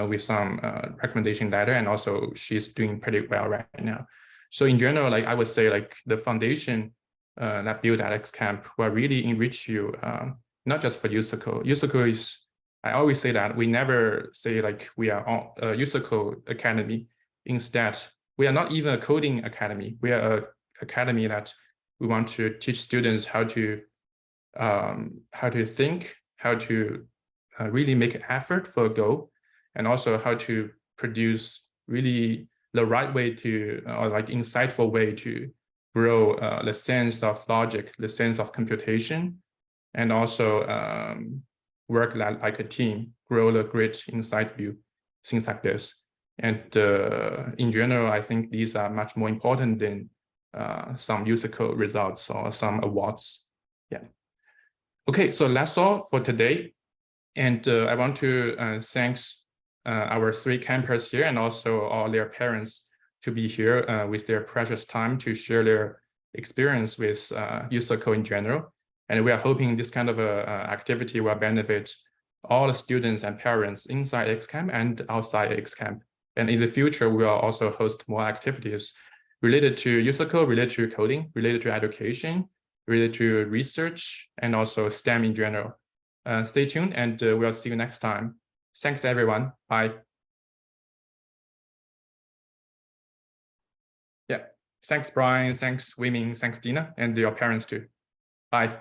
with some recommendation letter, and also she's doing pretty well right now. So in general, like I would say, like the foundation that built at X-Camp will really enrich you, not just for USACO. USACO is, I always say that we never say like we are a USACO academy. Instead, we are not even a coding academy. We are an academy that we want to teach students how to think, how to really make an effort for a goal, and also how to produce really the right way to, or like insightful way to grow the sense of logic, the sense of computation, and also work like a team, grow the grit inside you, things like this. And in general, I think these are much more important than some USACO results or some awards. Yeah. Okay, so that's all for today. And I want to thank our 3 campers here, and also all their parents to be here with their precious time to share their experience with USACO in general. And we are hoping this kind of activity will benefit all the students and parents inside X-Camp and outside X-Camp. And in the future, we will also host more activities related to USACO, related to coding, related to education, related to research, and also STEM in general. Stay tuned, and we'll see you next time. Thanks, everyone. Bye. Yeah. Thanks, Brian. Thanks, Wei-Ming. Thanks, Dina, and your parents too. Bye.